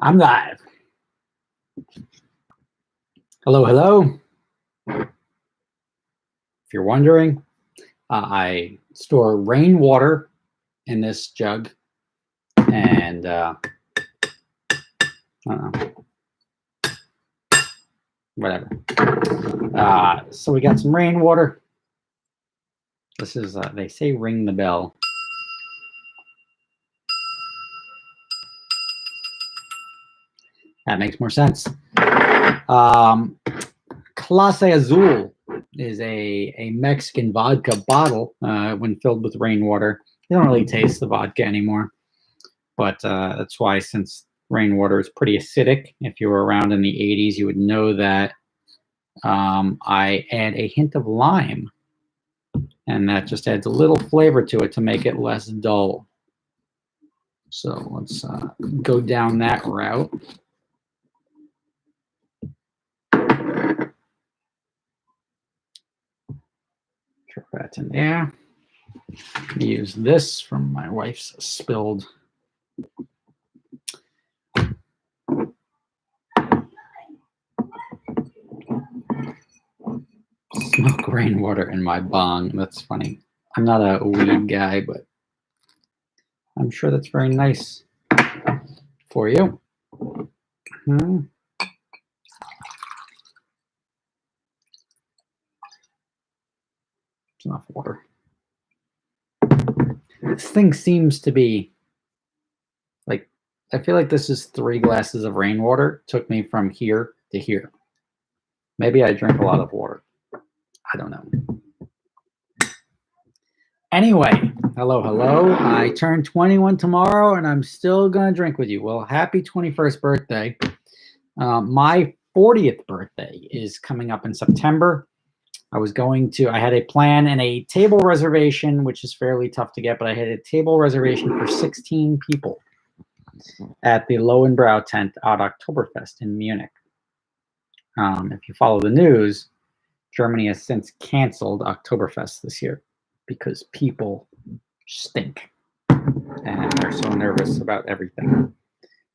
I'm live. Hello, hello. If you're wondering, I store rainwater in this jug, and I don't know, whatever. So we got some rainwater. This is, they say ring the bell. That makes more sense. Clase Azul is a Mexican vodka bottle. When filled with rainwater, you don't really taste the vodka anymore. But that's why, since rainwater is pretty acidic, if you were around in the 80s, you would know that I add a hint of lime. And that just adds a little flavor to it to make it less dull. So let's go down that route. Drop that in there. Use this from my wife's spilled smoke rainwater in my bong. That's funny. I'm not a weed guy, but I'm sure that's very nice for you. It's enough water. This thing seems to be like, I feel like this is 3 glasses of rainwater. Took me from here to here. Maybe I drink a lot of water. I don't know. Anyway, hello, hello. I turn 21 tomorrow, and I'm still going to drink with you. Well, happy 21st birthday. My 40th birthday is coming up in September. I had a plan and a table reservation, which is fairly tough to get, but I had a table reservation for 16 people at the Lowenbrau tent at Oktoberfest in Munich. If you follow the news, Germany has since canceled Oktoberfest this year because people stink and they're so nervous about everything.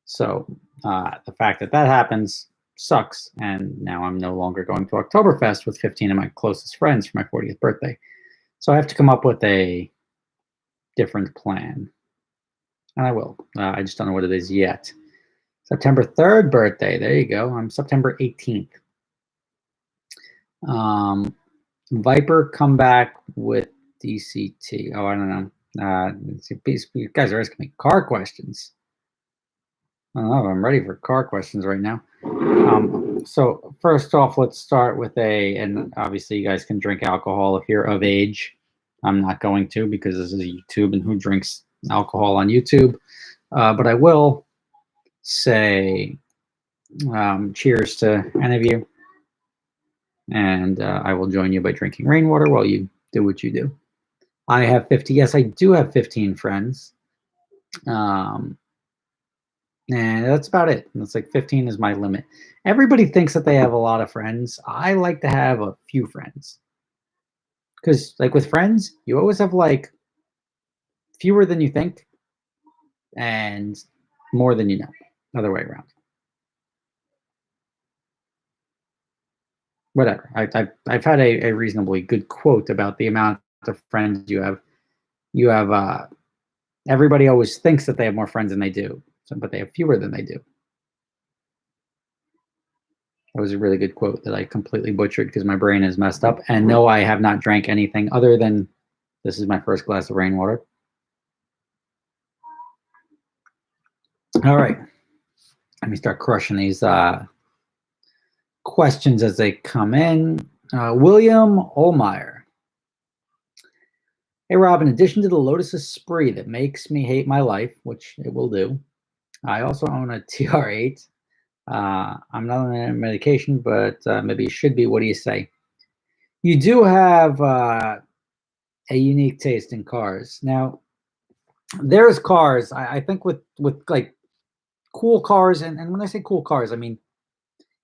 So the fact that happens sucks, and now I'm no longer going to Oktoberfest with 15 of my closest friends for my 40th birthday. So I have to come up with a different plan, and I will. I just don't know what it is yet. September 3rd birthday, there you go. I'm September 18th. Viper comeback with DCT. Oh, I don't know. You guys are asking me car questions. I don't know if I'm ready for car questions right now. So first off, let's start with and obviously you guys can drink alcohol if you're of age. I'm not going to, because this is YouTube, and who drinks alcohol on YouTube? But I will say cheers to any of you. And I will join you by drinking rainwater while you do what you do. I have 50. Yes, I do have 15 friends. And that's about it. It's like 15 is my limit. Everybody thinks that they have a lot of friends. I like to have a few friends. Because like with friends, you always have like fewer than you think and more than you know. Other way around. Whatever. I've had a reasonably good quote about the amount of friends you have. Everybody always thinks that they have more friends than they do, but they have fewer than they do. That was a really good quote that I completely butchered because my brain is messed up. And no, I have not drank anything other than this is my first glass of rainwater. All right. Let me start crushing these questions as they come in. William Olmeyer. Hey, Rob, in addition to the Lotus's spree that makes me hate my life, which it will do, I also own a TR8. I'm not on any medication, but maybe it should be. What do you say? You do have a unique taste in cars. Now, there's cars, I think with like cool cars, and when I say cool cars, I mean,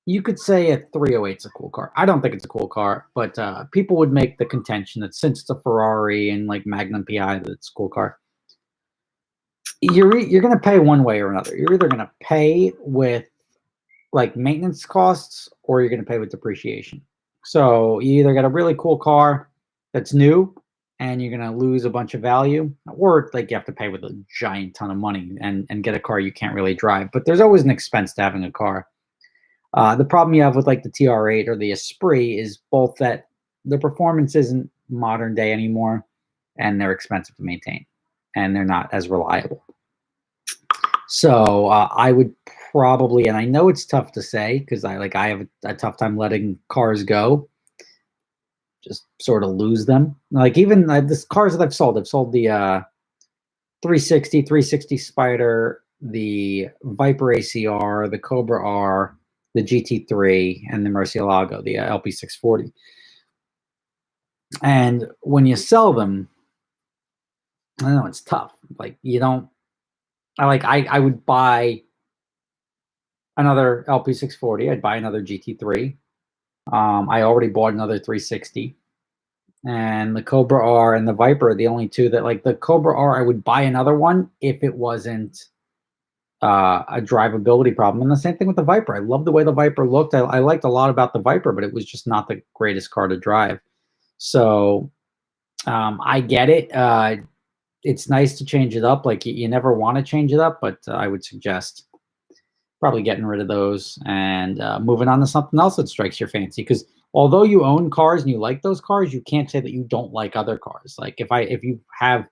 you could say a 308 is a cool car. I don't think it's a cool car, but people would make the contention that since it's a Ferrari and like Magnum PI, that it's a cool car. you're going to pay one way or another. You're either going to pay with like maintenance costs or you're going to pay with depreciation. So you either got a really cool car that's new and you're going to lose a bunch of value, or like you have to pay with a giant ton of money and get a car you can't really drive. But there's always an expense to having a car. The problem you have with like the TR8 or the Esprit is both that the performance isn't modern day anymore and they're expensive to maintain and they're not as reliable. So I would probably, and I know it's tough to say because I have a tough time letting cars go, just sort of lose them. Like even the cars that I've sold the 360 Spider, the Viper ACR, the Cobra R, the GT3, and the Murcielago, the LP640. And when you sell them, I don't know, it's tough. Like you don't, I would buy another LP640. I'd buy another GT3. I already bought another 360. And the Cobra R and the Viper are the only two that, like, the Cobra R, I would buy another one if it wasn't a drivability problem. And the same thing with the Viper. I love the way the Viper looked. I liked a lot about the Viper, but it was just not the greatest car to drive. So I get it. It's nice to change it up. Like you never want to change it up, but I would suggest probably getting rid of those and moving on to something else that strikes your fancy. Because although you own cars and you like those cars, you can't say that you don't like other cars. Like if you have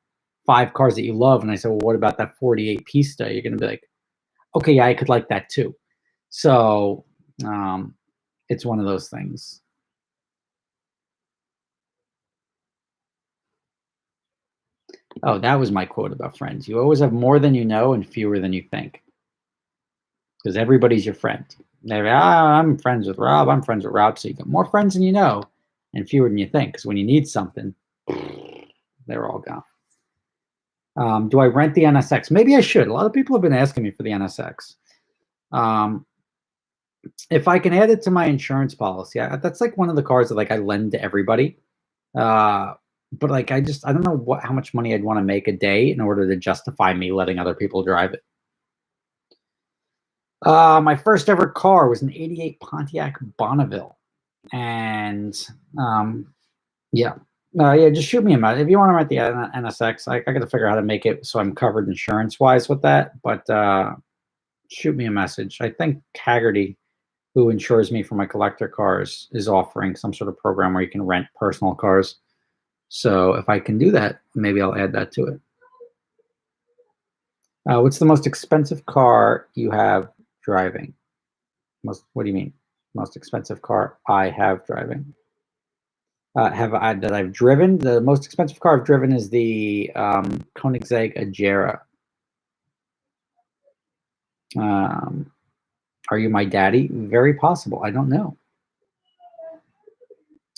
5 cars that you love and I say, well, what about that 48 Pista? You're going to be like, okay, yeah, I could like that too. So it's one of those things. Oh, that was my quote about friends. You always have more than you know and fewer than you think. Because everybody's your friend. I'm friends with Rob. I'm friends with Rob. So you got more friends than you know and fewer than you think. Because when you need something, they're all gone. Do I rent the NSX? Maybe I should. A lot of people have been asking me for the NSX. If I can add it to my insurance policy, that's like one of the cars that like I lend to everybody. But like I don't know how much money I'd want to make a day in order to justify me letting other people drive it. My first ever car was an '88 Pontiac Bonneville, and yeah, just shoot me a message if you want to rent the NSX. I got to figure out how to make it so I'm covered insurance wise with that. But shoot me a message. I think Haggerty, who insures me for my collector cars, is offering some sort of program where you can rent personal cars. So if I can do that, maybe I'll add that to it. What's the most expensive car you have driving? What do you mean? Most expensive car I have driving? That I've driven? The most expensive car I've driven is the Koenigsegg Agera. Are you my daddy? Very possible. I don't know.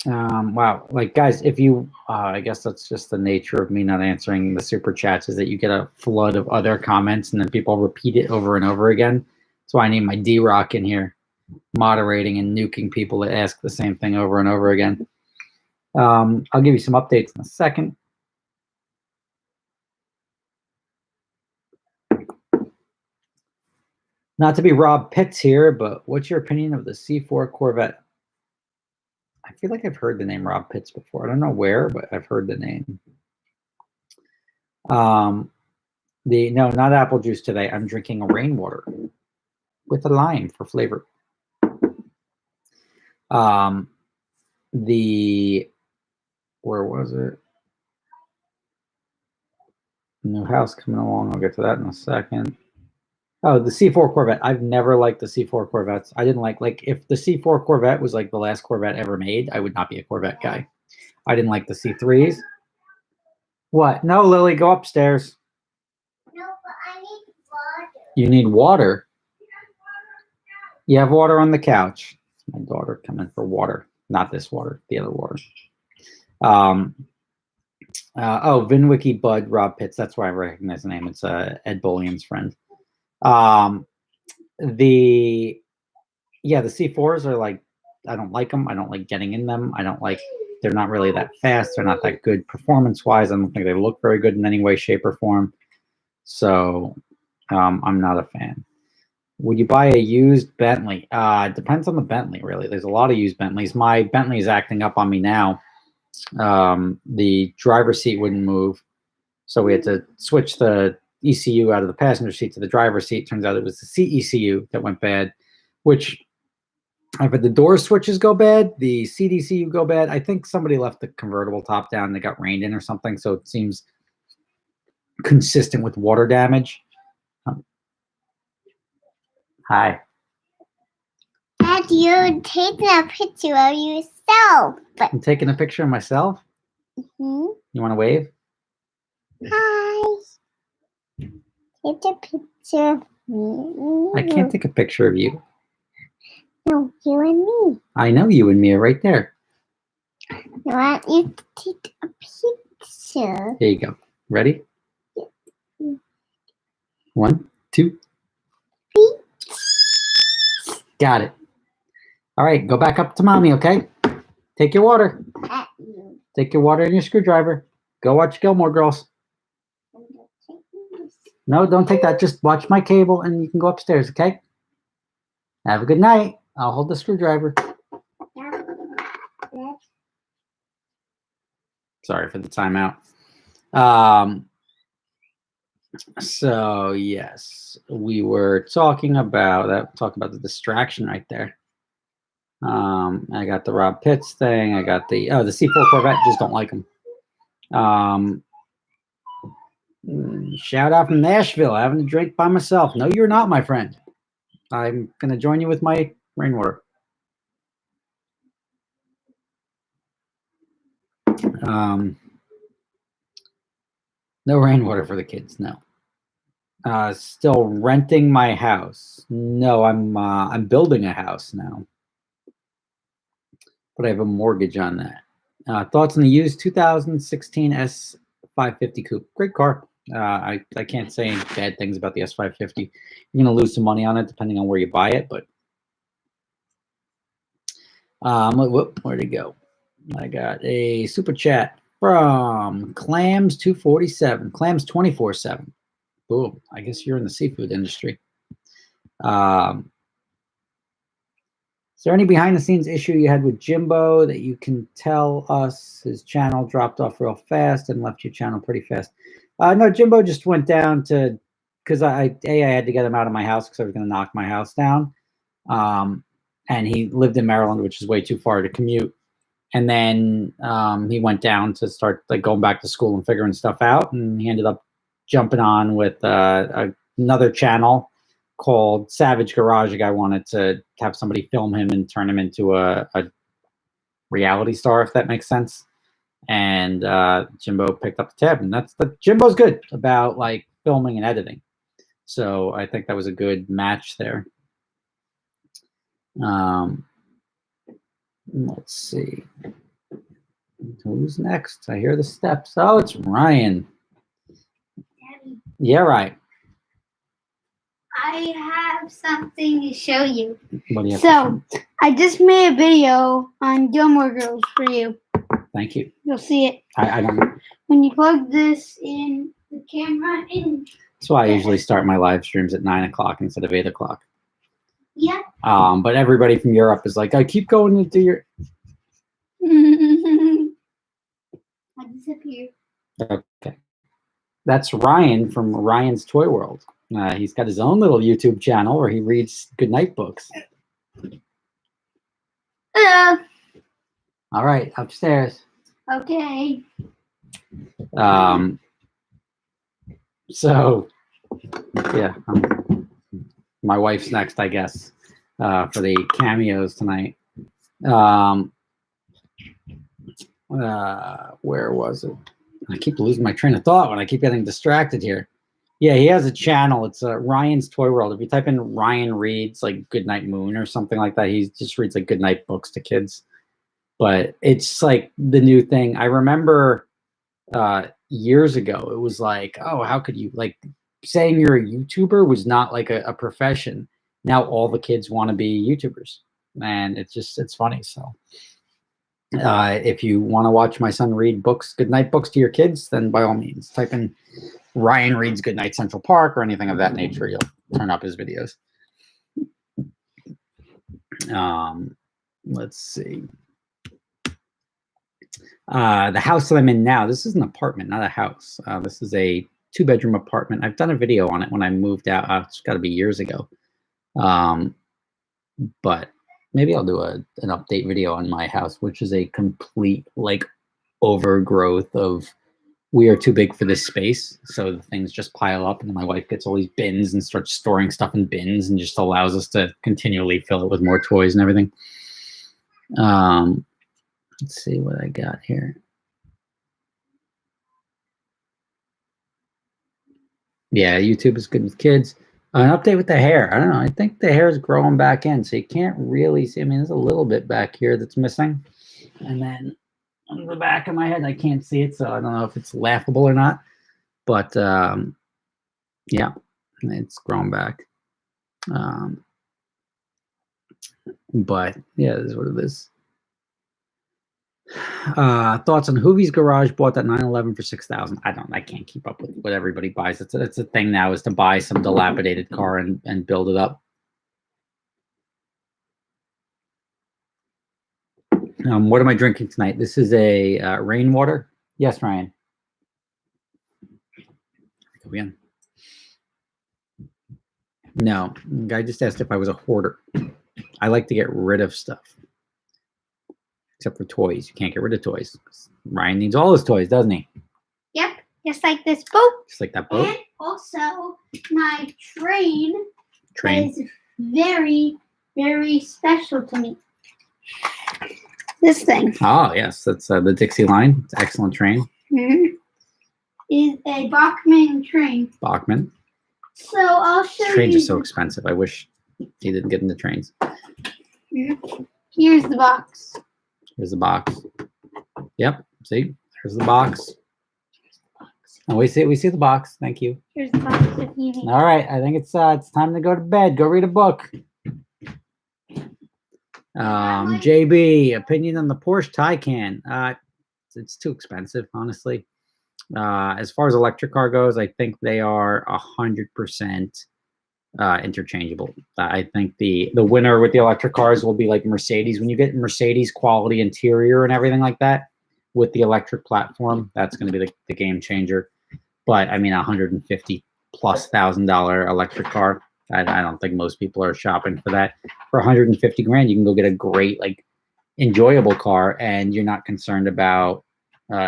Wow. Like, guys, if you, I guess that's just the nature of me not answering the super chats, is that you get a flood of other comments and then people repeat it over and over again. That's why I need my D-Rock in here, moderating and nuking people that ask the same thing over and over again. I'll give you some updates in a second. Not to be Rob Pitts here, but what's your opinion of the C4 Corvette? I feel like I've heard the name Rob Pitts before. I don't know where, but I've heard the name. No, not apple juice today. I'm drinking rainwater with a lime for flavor. Where was it? New house coming along. I'll get to that in a second. Oh, the C4 Corvette. I've never liked the C4 Corvettes. I didn't like if the C4 Corvette was like the last Corvette ever made, I would not be a Corvette guy. I didn't like the C3s. What? No, Lily, go upstairs. No, but I need water. You need water? You have water on the couch. My daughter coming for water. Not this water, the other water. Vinwiki Bud Rob Pitts. That's why I recognize the name. It's Ed Bullian's friend. The C4s are like, I don't like them. I don't like getting in them. They're not really that fast. They're not that good performance wise. I don't think they look very good in any way, shape, or form. So I'm not a fan. Would you buy a used Bentley? It depends on the Bentley, really. There's a lot of used Bentleys. My Bentley is acting up on me now. The driver's seat wouldn't move, so we had to switch the ECU out of the passenger seat to the driver's seat. Turns out it was the seat ECU that went bad, which if the door switches go bad, the seat ECU go bad. I think somebody left the convertible top down and it got rained in or something, so it seems consistent with water damage. Hi. Dad, you're taking a picture of yourself. I'm taking a picture of myself. Hmm? You want to wave? Hi. Take a picture of me. I can't take a picture of you. No, you and me. I know you and me are right there. I want you to take a picture. Here you go. Ready? 1, 2. Got it. All right, go back up to mommy, okay? Take your water. At you. Take your water and your screwdriver. Go watch Gilmore Girls. No, don't take that. Just watch my cable and you can go upstairs, okay? Have a good night. I'll hold the screwdriver. Sorry for the timeout. So yes, we were talking about that. Talk about the distraction right there. I got the Rob Pitts thing. I got the C4 Corvette. Just don't like them. Shout out from Nashville. Having a drink by myself. No, you're not, my friend. I'm gonna join you with my rainwater. No rainwater for the kids. No. Still renting my house. No, I'm building a house now, but I have a mortgage on that. Thoughts on the used 2016 S550 coupe? Great car. I can't say any bad things about the S550. You're gonna lose some money on it depending on where you buy it, but where'd it go? I got a super chat from Clams247, Clams247. Boom. I guess you're in the seafood industry. Is there any behind-the-scenes issue you had with Jimbo that you can tell us? His channel dropped off real fast and left your channel pretty fast. No, Jimbo just went down to, because I had to get him out of my house because I was going to knock my house down. And he lived in Maryland, which is way too far to commute. And then he went down to start like going back to school and figuring stuff out. And he ended up jumping on with another channel called Savage Garage. A guy wanted to have somebody film him and turn him into a reality star, if that makes sense. And Jimbo picked up the tab, and Jimbo's good about like filming and editing. So I think that was a good match there. Let's see. Who's next? I hear the steps. Oh, it's Ryan. Daddy, Yeah, right. I have something to show you. What do you have So, I just made a video on Gilmore Girls for you. Thank you. You'll see it. I don't. When you plug this in the camera in. That's why I usually start my live streams at 9 o'clock instead of 8 o'clock. Yeah. But everybody from Europe is like, I keep going into your. I disappeared. Okay. That's Ryan from Ryan's Toy World. He's got his own little YouTube channel where he reads goodnight books. Hello. All right, upstairs. Okay. So, yeah, my wife's next, I guess, for the cameos tonight. Where was it? I keep losing my train of thought when I keep getting distracted here. Yeah, he has a channel. It's Ryan's Toy World. If you type in Ryan reads like Goodnight Moon or something like that, he just reads like goodnight books to kids. But it's like the new thing. I remember years ago, it was like, oh, how could you, like, saying you're a YouTuber was not like a profession. Now all the kids want to be YouTubers, and it's funny. So if you want to watch my son read books, goodnight books to your kids, then by all means type in Ryan reads Goodnight Central Park or anything of that nature, you'll turn up his videos. Let's see. The house that I'm in now, this is an apartment, not a house. This is a 2-bedroom apartment. I've done a video on it when I moved out. It's got to be years ago. But maybe I'll do an update video on my house, which is a complete like overgrowth of, we are too big for this space. So the things just pile up, and then my wife gets all these bins and starts storing stuff in bins and just allows us to continually fill it with more toys and everything. Let's see what I got here. Yeah, YouTube is good with kids. An update with the hair. I don't know. I think the hair is growing back in, so you can't really see. I mean, there's a little bit back here that's missing. And then on the back of my head, I can't see it, so I don't know if it's laughable or not. But, yeah, it's grown back. But, yeah, this is what it is. Thoughts on Hoovie's Garage bought that 911 for $6,000. I can't keep up with what everybody buys. It's a thing now, is to buy some dilapidated car and build it up. What am I drinking tonight? This is a rainwater. Yes, Ryan. Go in. No, I just asked if I was a hoarder. I like to get rid of stuff. Except for toys. You can't get rid of toys. Ryan needs all his toys, doesn't he? Yep, just like this boat. Just like that boat. And also, my train is very, very special to me. This thing. Oh, yes. That's the Dixie line. It's an excellent train. Is a Bachmann train. Bachmann. So I'll show you. Trains are so expensive. I wish he didn't get into trains. Here's the box. Here's the box. Yep. See? There's the box. Oh, we see the box. Thank you. Here's the box with you. All right. I think it's time to go to bed. Go read a book. JB, opinion on the Porsche Taycan. It's too expensive, honestly. As far as electric car goes, I think they are 100% interchangeable. I think the winner with the electric cars will be like Mercedes. When you get Mercedes quality interior and everything like that with the electric platform, that's going to be the game changer. But I mean, $150,000+ electric car, I don't think most people are shopping for that. For 150 grand, you can go get a great, like, enjoyable car, and you're not concerned about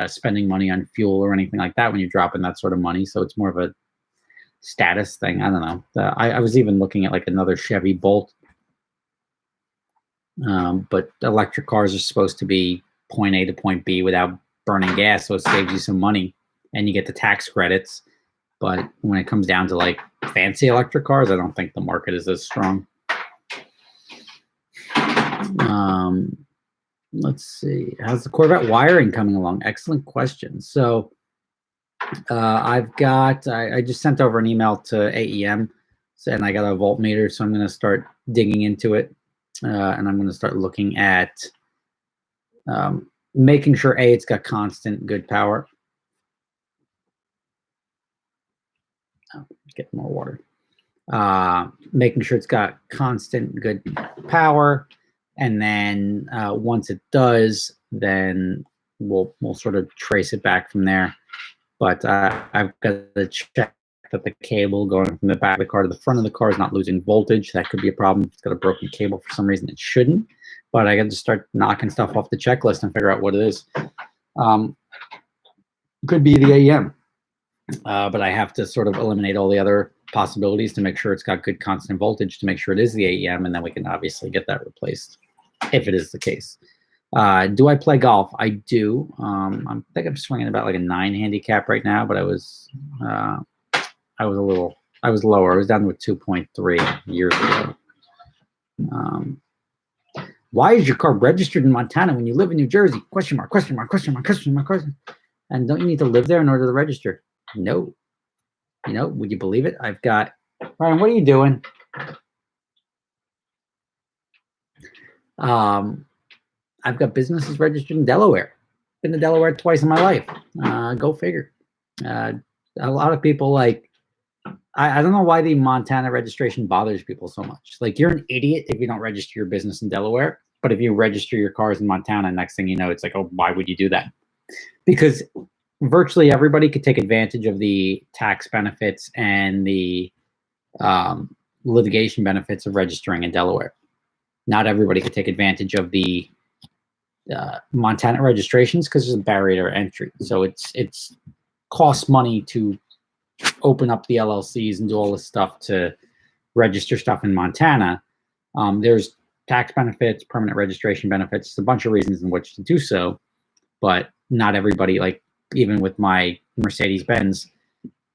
spending money on fuel or anything like that when you're dropping that sort of money. So it's more of a status thing. I don't know. I was even looking at like another Chevy Bolt, but electric cars are supposed to be point A to point B without burning gas, so it saves you some money and you get the tax credits. But when it comes down to like fancy electric cars, I don't think the market is as strong. Let's see. How's the Corvette wiring coming along? Excellent question. So I've got, I just sent over an email to AEM, and I got a voltmeter, so I'm going to start digging into it, and I'm going to start looking at making sure, A, it's got constant good power. Oh, get more water. Making sure it's got constant good power, and then once it does, then we'll sort of trace it back from there. But I've got to check that the cable going from the back of the car to the front of the car is not losing voltage. That could be a problem. If it's got a broken cable for some reason, it shouldn't. But I got to start knocking stuff off the checklist and figure out what it is. Could be the AEM. But I have to sort of eliminate all the other possibilities to make sure it's got good constant voltage, to make sure it is the AEM, and then we can obviously get that replaced if it is the case. Do I play golf? I do. I think I'm swinging about like a 9 handicap right now, but I was lower. I was down to a 2.3 years ago. Why is your car registered in Montana when you live in New Jersey? Question mark, question mark, question mark, question mark, question. And don't you need to live there in order to register? No. You know, would you believe it? I've got, Ryan, what are you doing? I've got businesses registered in Delaware. Been to Delaware twice in my life. Go figure. A lot of people like, I don't know why the Montana registration bothers people so much. Like, you're an idiot if you don't register your business in Delaware, but if you register your cars in Montana, next thing you know, it's like, oh, why would you do that? Because virtually everybody could take advantage of the tax benefits and the litigation benefits of registering in Delaware. Not everybody could take advantage of the Montana registrations because there's a barrier to entry. So it's costs money to open up the LLCs and do all this stuff to register stuff in Montana. There's tax benefits, permanent registration benefits, a bunch of reasons in which to do so, but not everybody, like even with my Mercedes-Benz,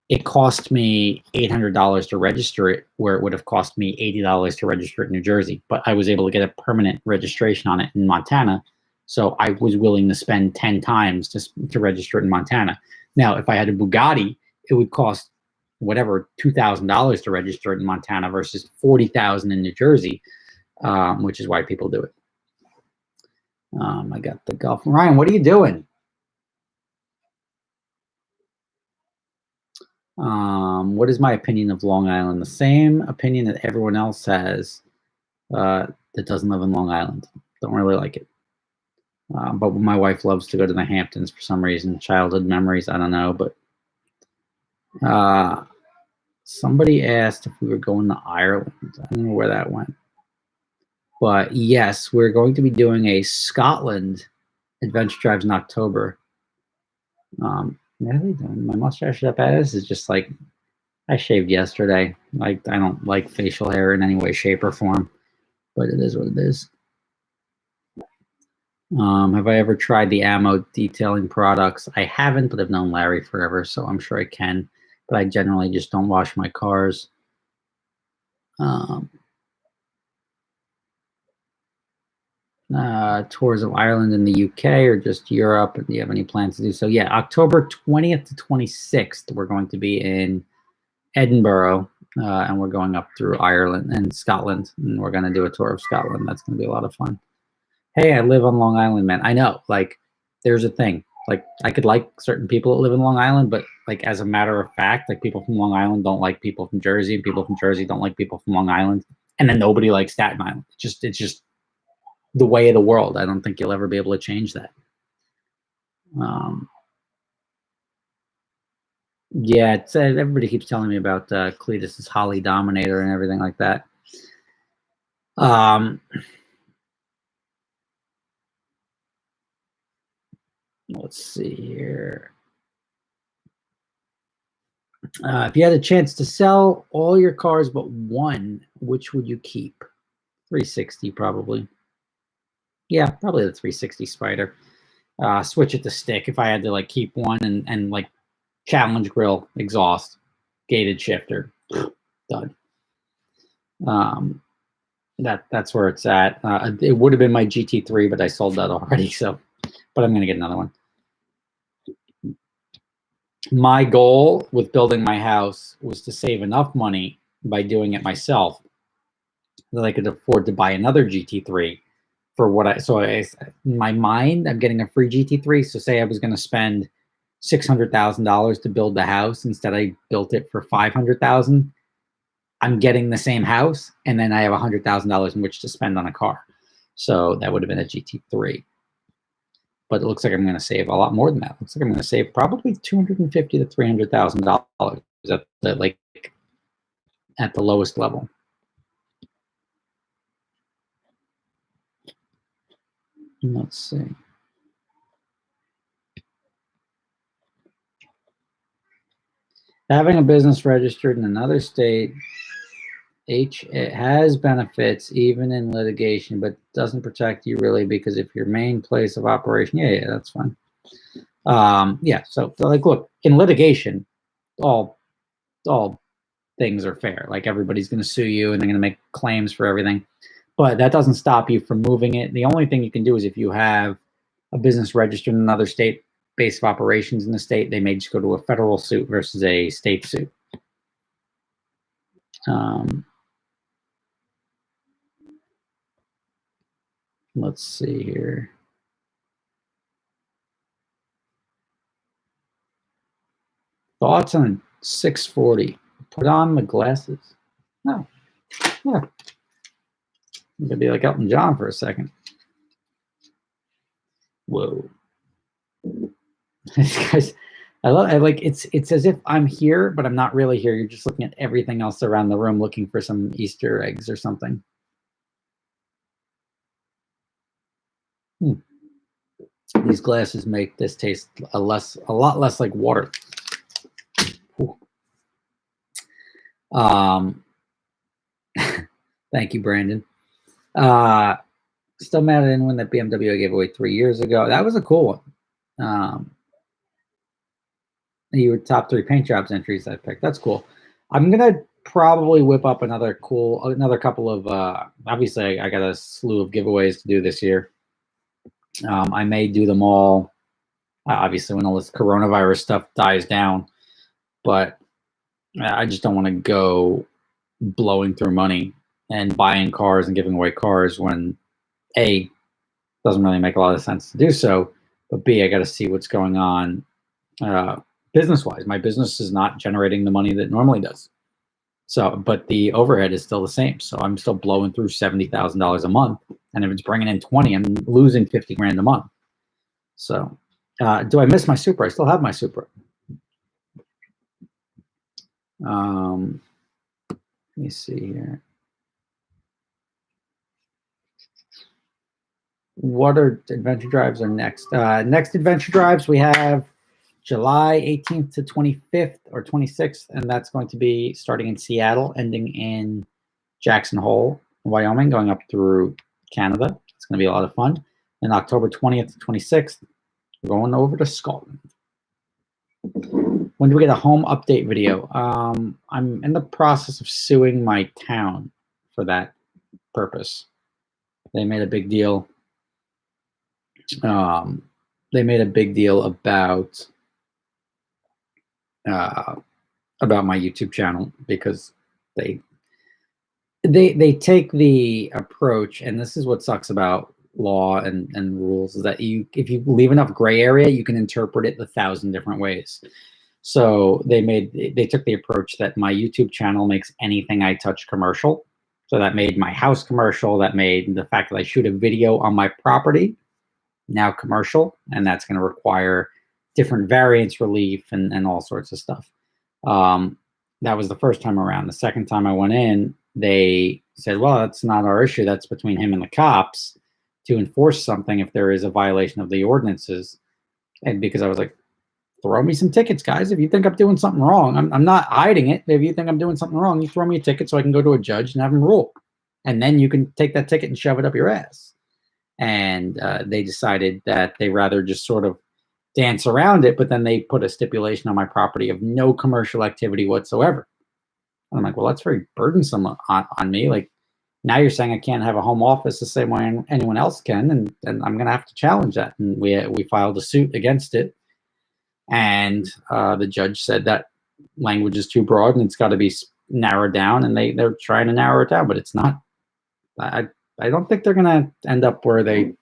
it cost me $800 to register it, where it would have cost me $80 to register it in New Jersey. But I was able to get a permanent registration on it in Montana. So I was willing to spend 10 times to register it in Montana. Now, if I had a Bugatti, it would cost whatever, $2,000 to register it in Montana versus $40,000 in New Jersey, which is why people do it. I got the Gulf. Ryan, what are you doing? What is my opinion of Long Island? The same opinion that everyone else has that doesn't live in Long Island. Don't really like it. But my wife loves to go to the Hamptons for some reason. Childhood memories, I don't know. But somebody asked if we were going to Ireland. I don't know where that went. But yes, we're going to be doing a Scotland adventure drives in October. Really, my mustache up as is just like, I shaved yesterday. Like, I don't like facial hair in any way, shape, or form, but it is what it is. Have I ever tried the ammo detailing products? I haven't, but I've known Larry forever, so I'm sure I can. But I generally just don't wash my cars. Tours of Ireland and the UK or just Europe? Do you have any plans to do so? Yeah, October 20th to 26th, we're going to be in Edinburgh, and we're going up through Ireland and Scotland, and we're going to do a tour of Scotland. That's going to be a lot of fun. Hey, I live on Long Island, man. I know, like, there's a thing. Like, I could like certain people that live in Long Island, but like, as a matter of fact, like, people from Long Island don't like people from Jersey, and people from Jersey don't like people from Long Island, and then nobody likes Staten Island. It's just the way of the world. I don't think you'll ever be able to change that. Yeah, it's, everybody keeps telling me about Cletus's Holly Dominator and everything like that. Let's see here. If you had a chance to sell all your cars but one, which would you keep? 360 probably. Yeah, probably the 360 Spider. Switch it to stick if I had to like keep one, and like challenge grill, exhaust, gated shifter, done. That's where it's at. It would have been my GT3, but I sold that already. So, but I'm gonna get another one. My goal with building my house was to save enough money by doing it myself that I could afford to buy another GT3 for what in my mind, I'm getting a free GT3. So say I was going to spend $600,000 to build the house. Instead, I built it for $500,000. I'm getting the same house, and then I have $100,000 in which to spend on a car. So that would have been a GT3. But it looks like I'm going to save a lot more than that. It looks like I'm going to save probably $250,000 to $300,000 at the lowest level. Let's see. Having a business registered in another state, it has benefits even in litigation, but doesn't protect you really, because if your main place of operation, yeah, that's fine. Yeah, so like, look, in litigation, all things are fair. Like, everybody's going to sue you and they're going to make claims for everything, but that doesn't stop you from moving it. The only thing you can do is if you have a business registered in another state, base of operations in the state, they may just go to a federal suit versus a state suit. Let's see here. Thoughts on 640? Put on the glasses. No. Yeah. You could be like Elton John for a second. Whoa. Guys, I like it's as if I'm here, but I'm not really here. You're just looking at everything else around the room looking for some Easter eggs or something. These glasses make this taste a lot less like water. Thank you, Brandon. Still mad I didn't win that BMW I gave away 3 years ago. That was a cool one. You were top 3 paint jobs entries I picked. That's cool. I'm gonna probably whip up another couple of. Obviously, I got a slew of giveaways to do this year. I may do them all. Obviously, when all this coronavirus stuff dies down, but I just don't want to go blowing through money and buying cars and giving away cars when A, doesn't really make a lot of sense to do so, but B, I got to see what's going on business-wise. My business is not generating the money that it normally does. So, but the overhead is still the same. So I'm still blowing through $70,000 a month, and if it's bringing in 20, I'm losing 50 grand a month. So, do I miss my Supra? I still have my Supra. Let me see here. What are adventure drives are next? Next adventure drives we have July 18th to 25th or 26th, and that's going to be starting in Seattle, ending in Jackson Hole, Wyoming, going up through Canada. It's going to be a lot of fun. And October 20th to 26th, we're going over to Scotland. When do we get a home update video? I'm in the process of suing my town for that purpose. They made a big deal. They made a big deal about my YouTube channel because they take the approach, and this is what sucks about law and rules, is that if you leave enough gray area, you can interpret it 1,000 different ways. So they took the approach that my YouTube channel makes anything I touch commercial. So that made my house commercial. That made the fact that I shoot a video on my property now commercial, and that's going to require different variance relief and all sorts of stuff. That was the first time around. The second time I went in, they said, well, that's not our issue. That's between him and the cops to enforce something if there is a violation of the ordinances. And because I was like, throw me some tickets, guys. If you think I'm doing something wrong, I'm not hiding it. If you think I'm doing something wrong, you throw me a ticket so I can go to a judge and have him rule. And then you can take that ticket and shove it up your ass. And they decided that they rather just sort of dance around it, but then they put a stipulation on my property of no commercial activity whatsoever. And I'm like, well, that's very burdensome on me. Like, now you're saying I can't have a home office the same way anyone else can, and I'm going to have to challenge that. And we filed a suit against it. And the judge said that language is too broad and it's got to be narrowed down, and they're trying to narrow it down, but it's not. I don't think they're going to end up where they.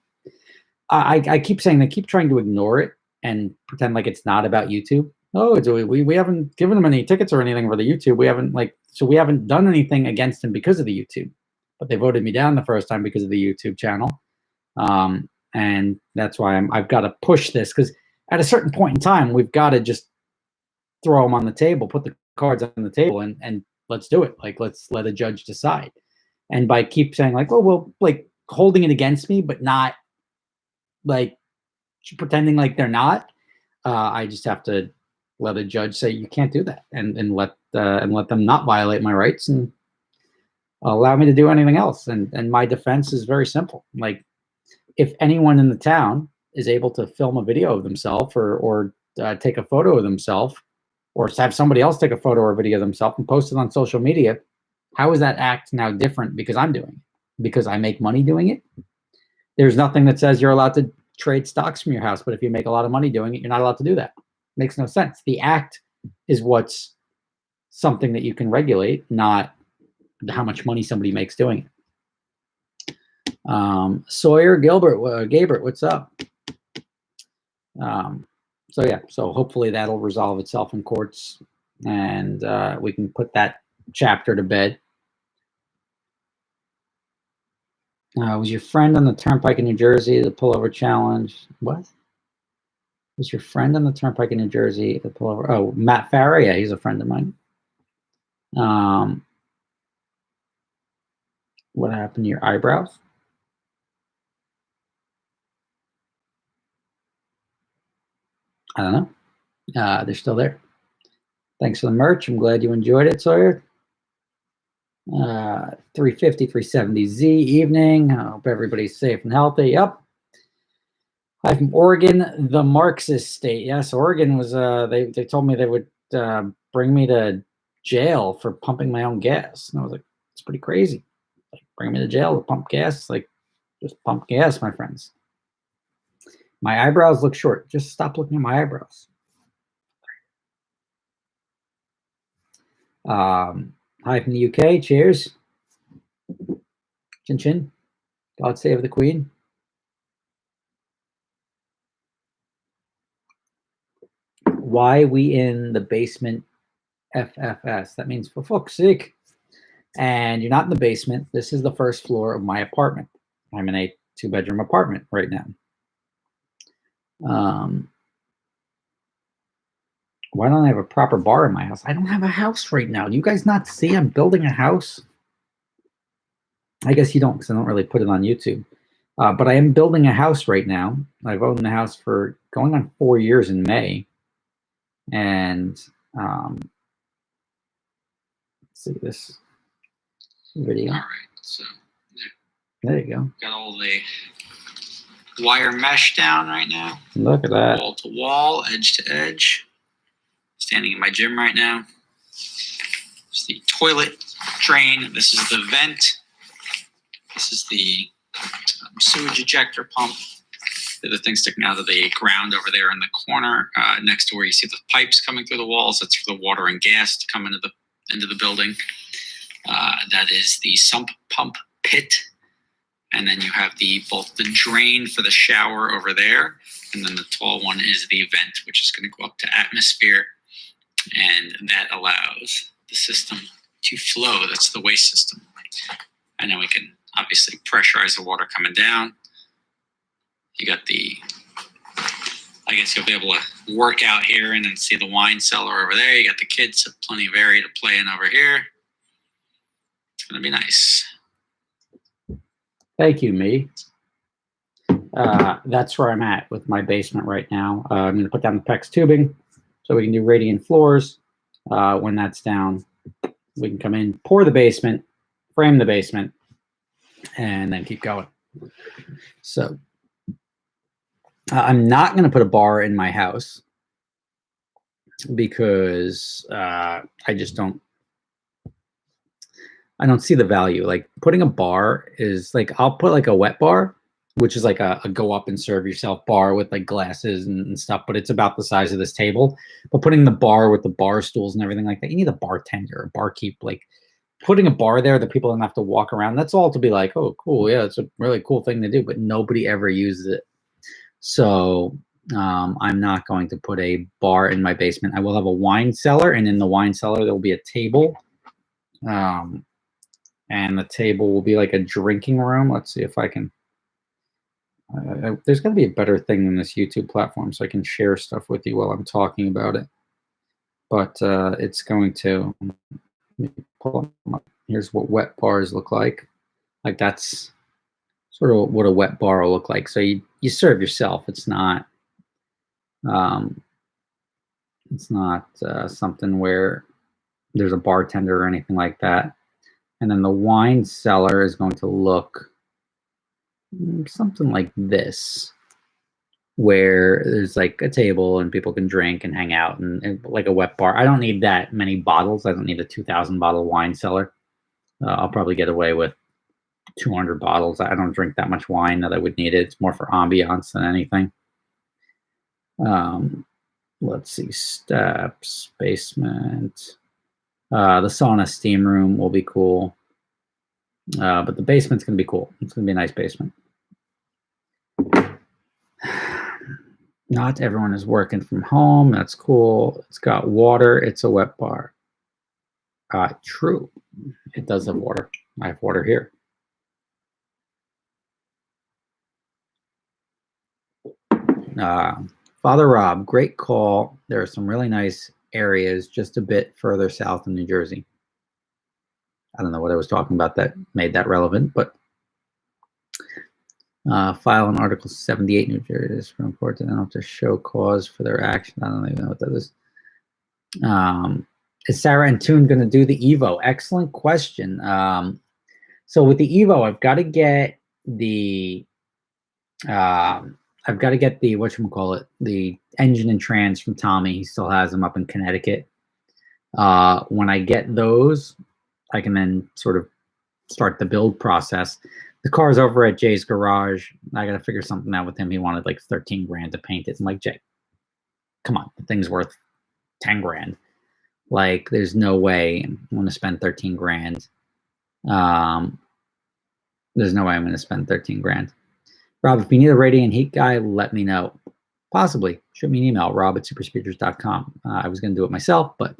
I keep saying they keep trying to ignore it and pretend like it's not about YouTube. Oh, we haven't given them any tickets or anything for the YouTube. We haven't done anything against him because of the YouTube. But they voted me down the first time because of the YouTube channel, and that's why I've got to push this, because at a certain point in time, we've got to just throw them on the table, put the cards on the table, and let's do it. Like, let's let a judge decide. And by keep saying like, well, like holding it against me, but not like pretending like they're not, I just have to let a judge say you can't do that, and let them not violate my rights and allow me to do anything else. And my defense is very simple. Like, if anyone in the town is able to film a video of themselves or take a photo of themselves, or have somebody else take a photo or video of themselves and post it on social media, how is that act now different because I'm doing it? Because I make money doing it? There's nothing that says you're allowed to trade stocks from your house, but if you make a lot of money doing it, you're not allowed to do that. Makes no sense. The act is what's something that you can regulate, not how much money somebody makes doing it. Sawyer Gilbert, Gabriel, what's up? So yeah, so hopefully that'll resolve itself in courts, and we can put that chapter to bed. Was your friend on the turnpike in New Jersey, the pullover challenge? What? Was your friend on the turnpike in New Jersey, the pullover? Oh, Matt Farah. Yeah, he's a friend of mine. What happened to your eyebrows? I don't know. They're still there. Thanks for the merch. I'm glad you enjoyed it, Sawyer. 350, 370Z evening. I hope everybody's safe and healthy. Yep. Hi from Oregon, the Marxist state. Yes, Oregon was, they told me they would bring me to jail for pumping my own gas. And I was like, it's pretty crazy. Like, bring me to jail to pump gas? Like, just pump gas, my friends. My eyebrows look short. Just stop looking at my eyebrows. Hi from the UK. Cheers. Chin chin. God save the Queen. Why we in the basement FFS? That means for fuck's sake. And you're not in the basement. This is the first floor of my apartment. I'm in a 2-bedroom apartment right now. Why don't I have a proper bar in my house? I don't have a house right now. Do you guys not see I'm building a house? I guess you don't, because I don't really put it on YouTube. But I am building a house right now. I've owned the house for going on 4 years in May. And let's see this video. All right, so there you go. Got all the wire mesh down right now. Look at that. Wall to wall, edge to edge. Standing in my gym right now. It's the toilet drain. This is the vent. This is the sewage ejector pump. The other thing sticking out of the ground over there in the corner, next to where you see the pipes coming through the walls. That's for the water and gas to come into the building. That is the sump pump pit. And then you have both the drain for the shower over there, and then the tall one is the vent, which is going to go up to atmosphere, and that allows the system to flow. That's the waste system. And then we can obviously pressurize the water coming down. You got I guess you'll be able to work out here and then see the wine cellar over there. You got the kids, plenty of area to play in over here. It's going to be nice. Thank you, me. That's where I'm at with my basement right now. I'm going to put down the PEX tubing so we can do radiant floors. When that's down, we can come in, pour the basement, frame the basement, and then keep going. So I'm not going to put a bar in my house because I just don't see the value. Like, putting a bar is like, I'll put like a wet bar, which is like a go up and serve yourself bar with like glasses and stuff, but it's about the size of this table. But putting the bar with the bar stools and everything like that, you need a bartender, a barkeep. Like, putting a bar there that people don't have to walk around, that's all to be like, oh, cool, yeah, it's a really cool thing to do, but nobody ever uses it. So I'm not going to put a bar in my basement. I will have a wine cellar, and in the wine cellar there will be a table. And the table will be like a drinking room. Let's see if I can. There's got to be a better thing than this YouTube platform so I can share stuff with you while I'm talking about it. But it's going to. Here's what wet bars look like. Like, that's sort of what a wet bar will look like. So you serve yourself. It's not. Something where there's a bartender or anything like that. And then the wine cellar is going to look something like this, where there's like a table and people can drink and hang out, and like a wet bar. I don't need that many bottles. I don't need a 2,000 bottle wine cellar. I'll probably get away with 200 bottles. I don't drink that much wine that I would need it. It's more for ambiance than anything. Let's see, steps, basement. The sauna steam room will be cool. But the basement's going to be cool. It's going to be a nice basement. Not everyone is working from home. That's cool. It's got water. It's a wet bar. True. It does have water. I have water here. Father Rob, great call. There are some really nice areas just a bit further south in New Jersey. I don't know what I was talking about that made that relevant, but file an Article 78 New Jersey Supreme Court to have to show cause for their action. I don't even know what that is. Is Sarah and Toon going to do the Evo? Excellent question. So with the Evo, I've got to get the whatchamacallit, the engine and trans from Tommy. He still has them up in Connecticut. When I get those, I can then sort of start the build process. The car's over at Jay's garage. I got to figure something out with him. He wanted like 13 grand to paint it. I'm like, Jay, come on, the thing's worth 10 grand. Like, there's no way I'm going to spend 13 grand. There's no way I'm going to spend 13 grand. Rob, if you need a radiant heat guy, let me know. Possibly. Shoot me an email, rob@superspeeders.com. I was going to do it myself, but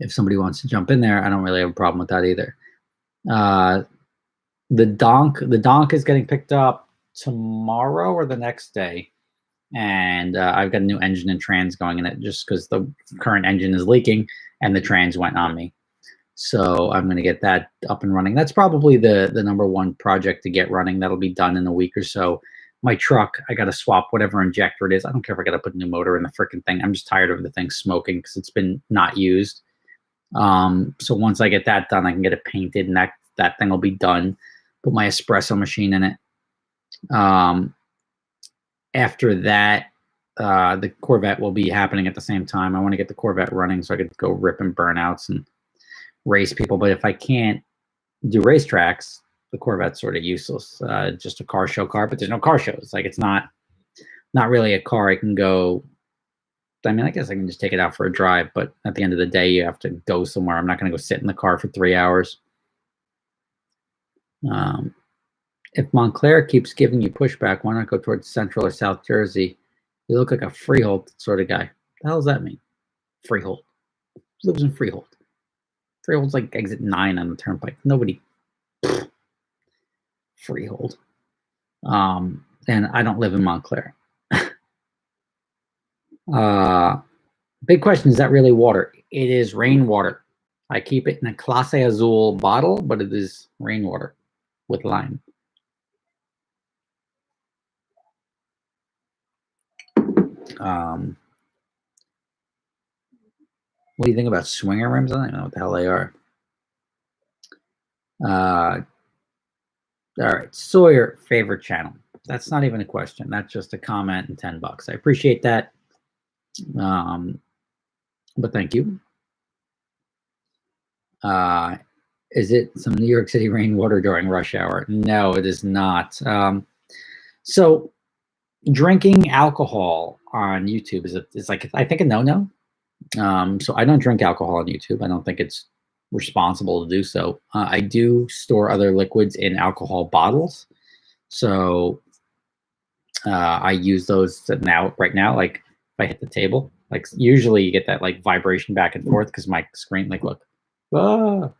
if somebody wants to jump in there, I don't really have a problem with that either. The donk is getting picked up tomorrow or the next day. And I've got a new engine and trans going in it just because the current engine is leaking and the trans went on me. So I'm going to get that up and running. That's probably the number one project to get running. That'll be done in a week or so. My truck, I got to swap whatever injector it is. I don't care if I got to put a new motor in the freaking thing. I'm just tired of the thing smoking because it's been not used. So once I get that done, I can get it painted and that thing will be done. Put my espresso machine in it. After that, the Corvette will be happening at the same time. I want to get the Corvette running so I could go rip and burnouts and race people. But if I can't do racetracks, the Corvette's sort of useless. Just a car show car, but there's no car shows. Like, it's not really a car I can go. I mean, I guess I can just take it out for a drive, but at the end of the day, you have to go somewhere. I'm not going to go sit in the car for 3 hours. If Montclair keeps giving you pushback, why not go towards Central or South Jersey? You look like a Freehold sort of guy. The hell does that mean? Freehold. Who lives in Freehold? Freehold's like exit 9 on the turnpike. Nobody. Freehold. And I don't live in Montclair. Big question, is that really water? It is rainwater. I keep it in a Clase Azul bottle, but it is rainwater with lime. What do you think about swinger rims? I don't know what the hell they are. All right, Sawyer, favorite channel. That's not even a question. That's just a comment and $10. I appreciate that. But thank you. Is it some New York City rainwater during rush hour? No, it is not. So drinking alcohol on YouTube is like, I think, a no-no. So I don't drink alcohol on YouTube. I don't think it's responsible to do so. I do store other liquids in alcohol bottles. So I use those right now, like if I hit the table, like usually you get that like vibration back and forth because my screen, like, look, but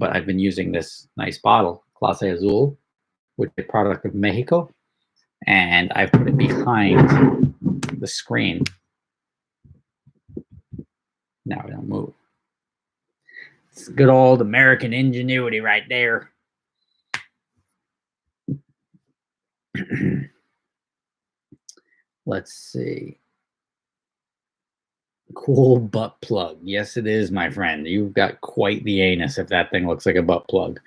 I've been using this nice bottle, Clase Azul, which is a product of Mexico, and I've put it behind the screen. Now we don't move. It's good old American ingenuity right there. Let's see. Cool butt plug. Yes, it is, my friend. You've got quite the anus if that thing looks like a butt plug.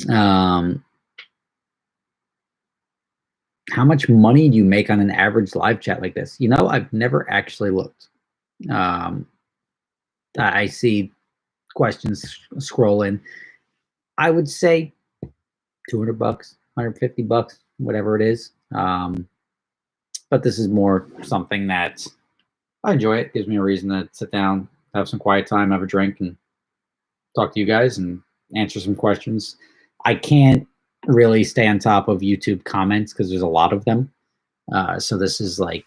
How much money do you make on an average live chat like this? You know, I've never actually looked. I see questions scroll in. I would say $200, $150, whatever it is. But this is more something that I enjoy. It gives me a reason to sit down, have some quiet time, have a drink, and talk to you guys and answer some questions. I can't really stay on top of YouTube comments because there's a lot of them. So this is like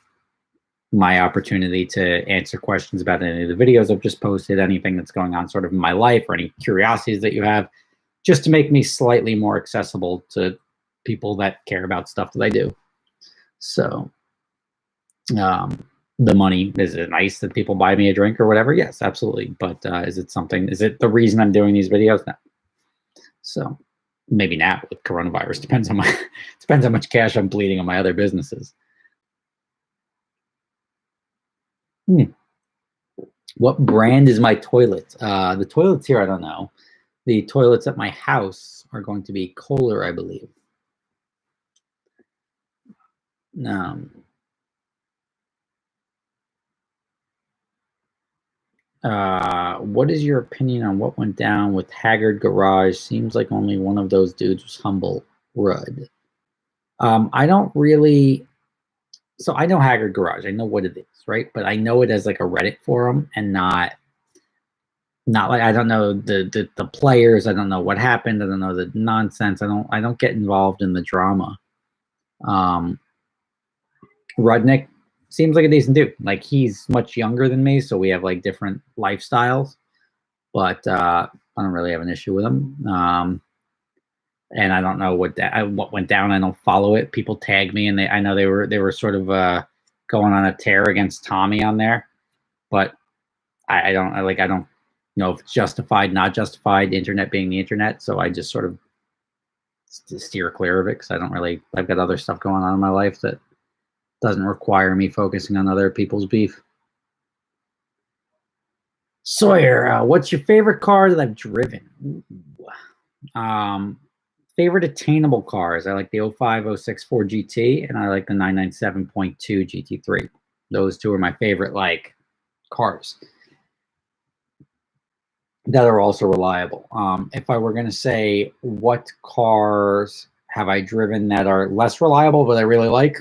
my opportunity to answer questions about any of the videos I've just posted, anything that's going on sort of in my life, or any curiosities that you have, just to make me slightly more accessible to people that care about stuff that I do. So the money, is it nice that people buy me a drink or whatever? Yes, absolutely. But is it the reason I'm doing these videos? No. So maybe now with coronavirus, depends how much cash I'm bleeding on my other businesses. What brand is my toilet? The toilets here, I don't know. The toilets at my house are going to be Kohler, I believe. What is your opinion on what went down with Haggard Garage? Seems like only one of those dudes was humble. Rudd. I don't really. So I know Haggard Garage. I know what it is, right? But I know it as like a Reddit forum and not like, I don't know the players. I don't know what happened. I don't know the nonsense. I don't get involved in the drama. Rudnick seems like a decent dude. Like, he's much younger than me, so we have like different lifestyles. But I don't really have an issue with him. And I don't know what went down. I don't follow it. People tag me, and I know they were sort of going on a tear against Tommy on there, but I don't know if it's justified, not justified. Internet being the internet, so I just sort of steer clear of it because I've got other stuff going on in my life that doesn't require me focusing on other people's beef. Sawyer, what's your favorite car that I've driven? Favorite attainable cars. I like the 05, 06 Ford GT, and I like the 997.2 GT3. Those two are my favorite like cars that are also reliable. If I were going to say what cars have I driven that are less reliable but I really like,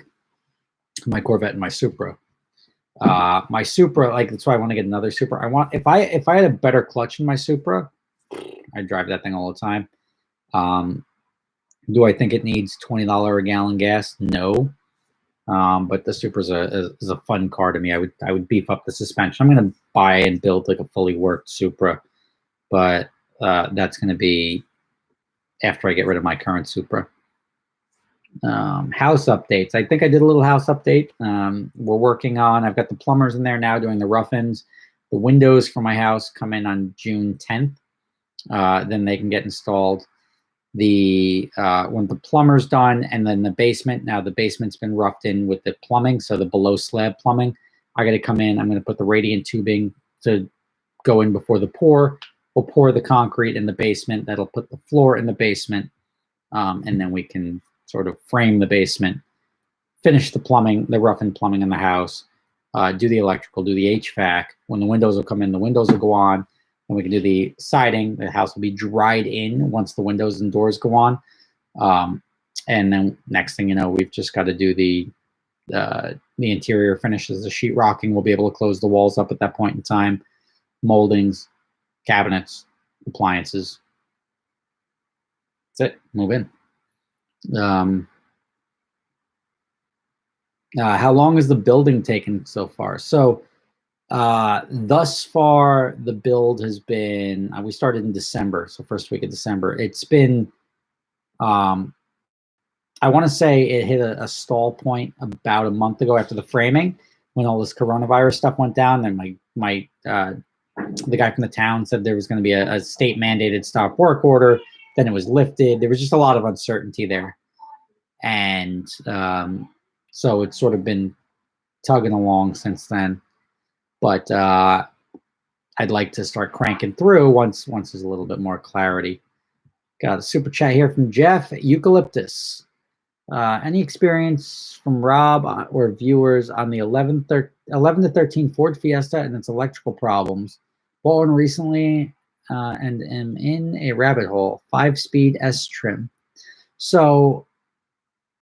my Corvette and my Supra. My Supra, like, that's why I want to get another Supra. If I had a better clutch in my Supra, I'd drive that thing all the time. Do I think it needs $20 a gallon gas? No. But the Supra is a fun car to me. I would beef up the suspension. I'm going to buy and build like a fully worked Supra, but that's going to be after I get rid of my current Supra. House updates. I think I did a little house update. We're working on. I've got the plumbers in there now doing the rough-ins. The windows for my house come in on June 10th. Then they can get installed. When the plumber's done, and then the basement. Now the basement's been roughed in with the plumbing, so the below slab plumbing. I got to come in. I'm going to put the radiant tubing to go in before the pour. We'll pour the concrete in the basement. That'll put the floor in the basement, and then we can sort of frame the basement, finish the plumbing, the rough-in plumbing in the house, do the electrical, do the HVAC. When the windows will come in, the windows will go on. And we can do the siding. The house will be dried in once the windows and doors go on. And then next thing you know, we've just got to do the interior finishes, the sheetrocking. We'll be able to close the walls up at that point in time. Moldings, cabinets, appliances. That's it. Move in. How long has the building taken so far? So thus far, the build has been, we started in December, so first week of December. It's been, I want to say it hit a stall point about a month ago after the framing, when all this coronavirus stuff went down. Then the guy from the town said there was going to be a state mandated stop work order. Then it was lifted. There was just a lot of uncertainty there. And so it's sort of been tugging along since then. But I'd like to start cranking through once there's a little bit more clarity. Got a super chat here from Jeff. Eucalyptus. Any experience from Rob or viewers on the 11 to 13 Ford Fiesta and its electrical problems? Bought one recently and am in a rabbit hole. 5-speed S trim. So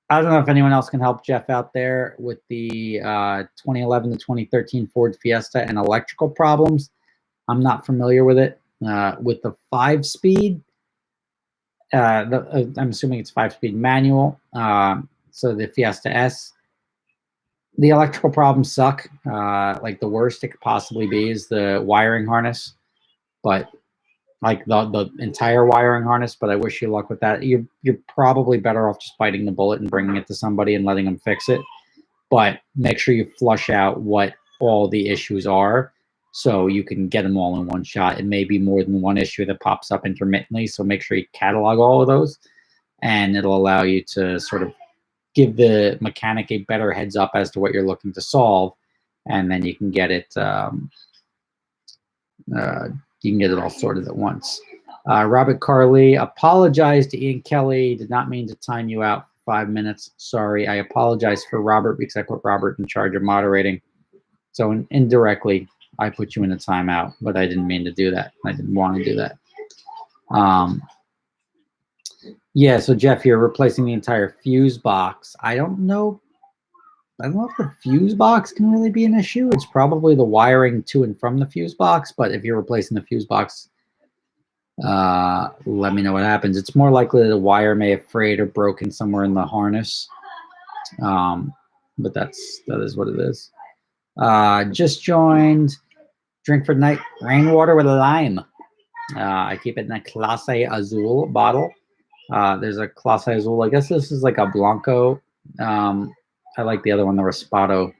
I don't know if anyone else can help Jeff out there with the 2011 to 2013 Ford Fiesta and electrical problems. I'm not familiar with it. With the 5-speed, I'm assuming it's 5-speed manual. So the Fiesta S, The electrical problems suck. Like the worst it could possibly be is the wiring harness, but like the entire wiring harness. But I wish you luck with that. You're probably better off just biting the bullet and bringing it to somebody and letting them fix it. But make sure you flush out what all the issues are so you can get them all in one shot. It may be more than one issue that pops up intermittently, so make sure you catalog all of those, and it'll allow you to sort of give the mechanic a better heads up as to what you're looking to solve, and then you can get it all sorted at once. Robert Carley, apologize to Ian Kelly. Did not mean to time you out for 5 minutes. Sorry. I apologize for Robert because I put Robert in charge of moderating. So indirectly, I put you in a timeout, but I didn't mean to do that. I didn't want to do that. Yeah, so Jeff here, replacing the entire fuse box. I don't know if the fuse box can really be an issue. It's probably the wiring to and from the fuse box, but if you're replacing the fuse box, let me know what happens. It's more likely that a wire may have frayed or broken somewhere in the harness. But that is what it is. Just joined. Drink for night. Rainwater with lime. I keep it in a Clase Azul bottle. There's a Clase Azul. I guess this is like a Blanco. I like the other one, the Raspado.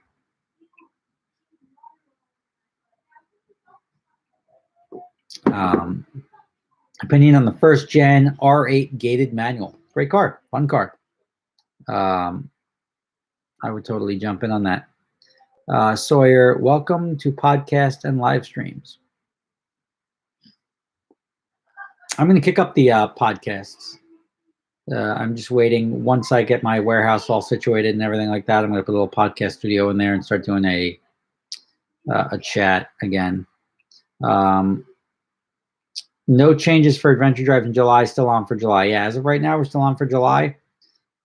Opinion on the first gen R8 gated manual. Great car, fun car. I would totally jump in on that. Sawyer, welcome to podcast and live streams. I'm going to kick up the podcasts. I'm just waiting. Once I get my warehouse all situated and everything like that, I'm going to put a little podcast studio in there and start doing a chat again. No changes for Adventure Drive in July. Still on for July. Yeah, as of right now, we're still on for July.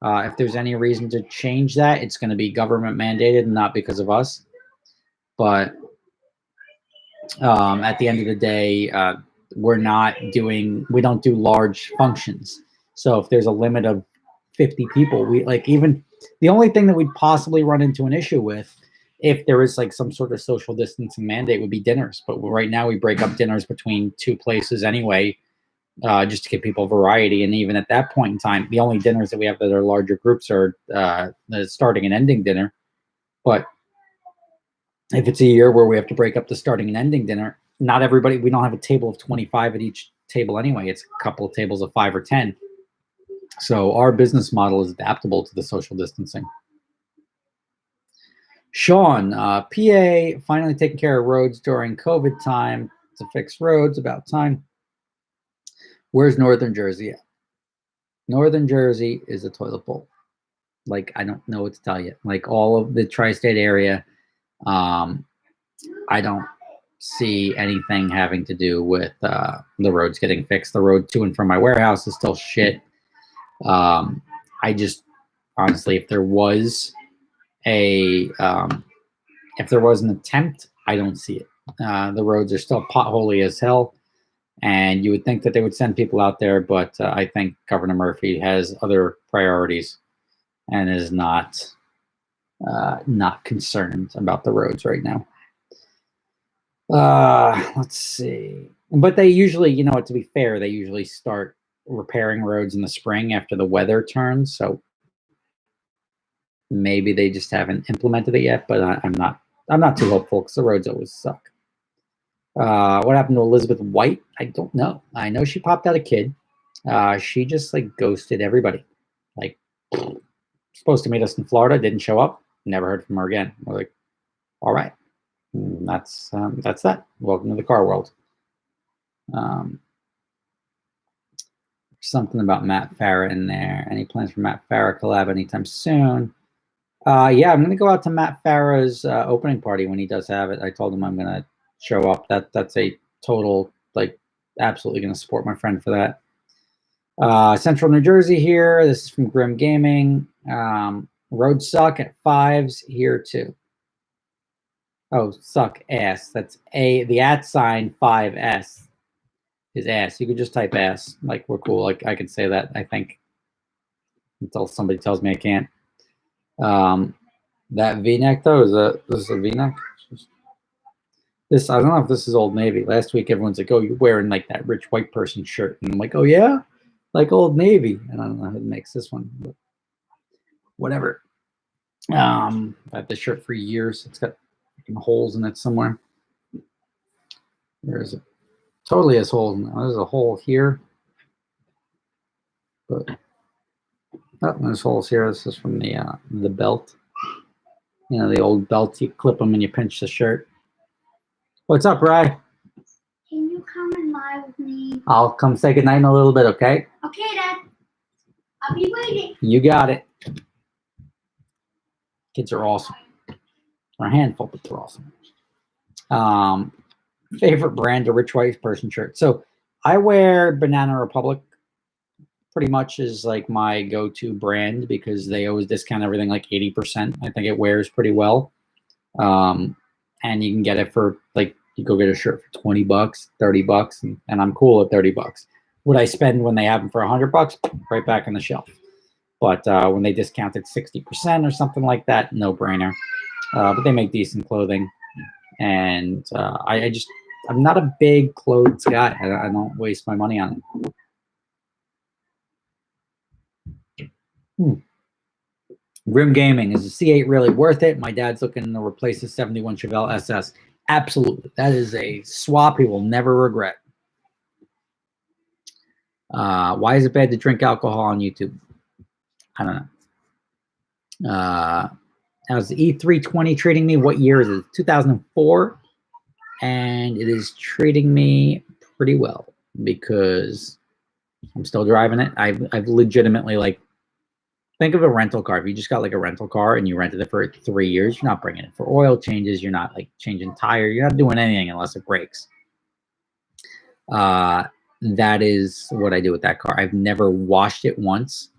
If there's any reason to change that, it's going to be government mandated and not because of us. But at the end of the day, we don't do large functions. So if there's a limit of 50 people, even the only thing that we'd possibly run into an issue with if there is like some sort of social distancing mandate would be dinners. But right now we break up dinners between two places anyway, just to give people variety. And even at that point in time, the only dinners that we have that are larger groups are the starting and ending dinner. But if it's a year where we have to break up the starting and ending dinner, not everybody, we don't have a table of 25 at each table anyway. It's a couple of tables of 5 or 10. So our business model is adaptable to the social distancing. Sean, PA finally taking care of roads during COVID time to fix roads, about time. Where's Northern Jersey at? Northern Jersey is a toilet bowl. Like, I don't know what to tell you. Like all of the tri-state area, I don't see anything having to do with the roads getting fixed. The road to and from my warehouse is still shit. I just, honestly, if there was an attempt, I don't see it. The roads are still potholy as hell, and you would think that they would send people out there, but I think Governor Murphy has other priorities and is not concerned about the roads right now. Let's see. But they usually, to be fair, they usually start repairing roads in the spring after the weather turns. So maybe they just haven't implemented it yet, but I'm not too hopeful because the roads always suck. What happened to Elizabeth White? I don't know. I know she popped out a kid. She just like ghosted everybody. Like, supposed to meet us in Florida, didn't show up. Never heard from her again. We're like, all right, that's that. Welcome to the car world. Something about Matt Farah in there. Any plans for Matt Farah collab anytime soon? Yeah, I'm gonna go out to Matt Farah's opening party when he does have it. I told him I'm gonna show up. That's a total, like, absolutely gonna support my friend for that. Central New Jersey here. This is from Grim Gaming. Roads suck at 5s here too. Oh, suck ass. That's the @ 5S is ass. You could just type ass. Like, we're cool. Like, I can say that, I think, until somebody tells me I can't. That V-neck though, this a V-neck? This, I don't know if this is Old Navy. Last week everyone's like, "Oh, you're wearing like that rich white person shirt," and I'm like, "Oh yeah, like Old Navy." And I don't know who makes this one, but whatever. I've had this shirt for years. It's got holes in it somewhere. Where is it? Totally has holes in it. There's a hole here, but oh, there's holes here. This is from the belt. You know, the old belts. You clip them and you pinch the shirt. What's up, Rye? Can you come and lie with me? I'll come say goodnight in a little bit, okay? Okay, Dad. I'll be waiting. You got it. Kids are awesome. They're a handful, but they're awesome. Favorite brand, a rich white person shirt. So I wear Banana Republic pretty much is like my go-to brand because they always discount everything like 80%. I think it wears pretty well. And you can get it for like, you go get a shirt for 20 bucks, 30 bucks, and I'm cool at 30 bucks. Would I spend when they have them for 100 bucks? Right back on the shelf. But when they discounted 60% or something like that, no brainer. But they make decent clothing. And I'm not a big clothes guy. I don't waste my money on it. Grim Gaming, is the C8 really worth it? My dad's looking to replace his 71 Chevelle SS. Absolutely. That is a swap he will never regret. Why is it bad to drink alcohol on YouTube? I don't know. How's the E320 treating me? What year is it? 2004. And it is treating me pretty well because I'm still driving it. I've legitimately, like, think of a rental car. If you just got like a rental car and you rented it for 3 years, you're not bringing it for oil changes. You're not like changing tire. You're not doing anything unless it breaks. That is what I do with that car. I've never washed it once.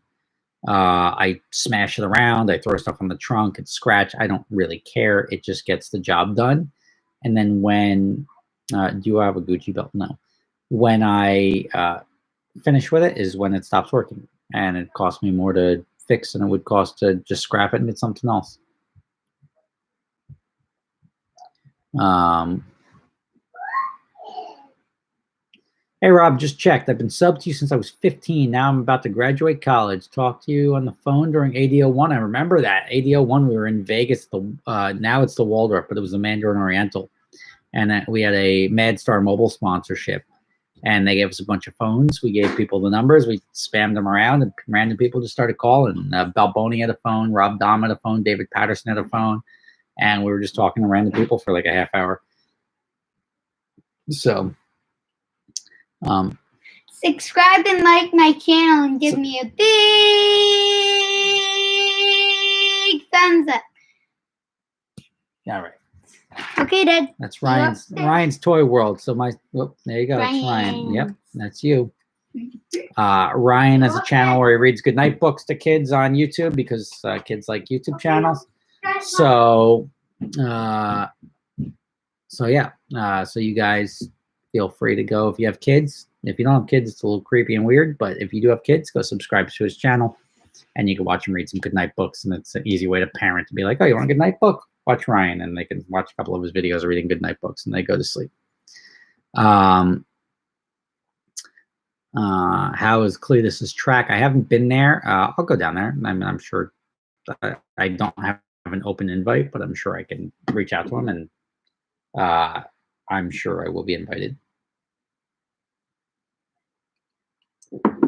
I smash it around. I throw stuff on the trunk. It's scratch. I don't really care. It just gets the job done. And then when, do you have a Gucci belt? No. When I finish with it is when it stops working. And it costs me more to fix than it would cost to just scrap it and get something else. Hey, Rob, just checked. I've been subbed to you since I was 15. Now I'm about to graduate college. Talked to you on the phone during ADO1. I remember that. ADO1, we were in Vegas. Now it's the Waldorf, but it was the Mandarin Oriental. And we had a MadStar mobile sponsorship. And they gave us a bunch of phones. We gave people the numbers. We spammed them around, and random people just started calling. Balboni had a phone. Rob Dahm had a phone. David Patterson had a phone. And we were just talking to random people for like a half hour. So... subscribe and like my channel and give me a big thumbs up. All right. Okay, Dad. That's Ryan's Toy World. So there you go. That's Ryan. Yep, that's you. Ryan has a channel where he reads goodnight books to kids on YouTube because kids like YouTube channels. So yeah. So you guys feel free to go if you have kids. If you don't have kids, it's a little creepy and weird. But if you do have kids, go subscribe to his channel, and you can watch him read some goodnight books. And it's an easy way to parent to be like, "Oh, you want a goodnight book? Watch Ryan," and they can watch a couple of his videos of reading goodnight books, and they go to sleep. How is Cletus's track? I haven't been there. I'll go down there. I mean, I'm sure I don't have an open invite, but I'm sure I can reach out to him, and I'm sure I will be invited.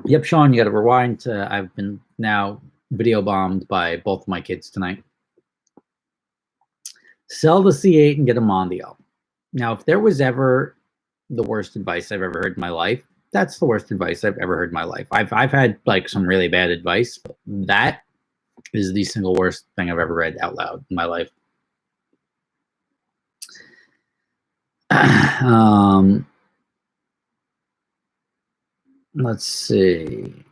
Yep, Sean, you got to rewind. I've been now video bombed by both of my kids tonight. Sell the C8 and get a Mondial. Now, if there was ever the worst advice I've ever heard in my life, that's the worst advice I've ever heard in my life. I've had like some really bad advice, but that is the single worst thing I've ever read out loud in my life. Let's see.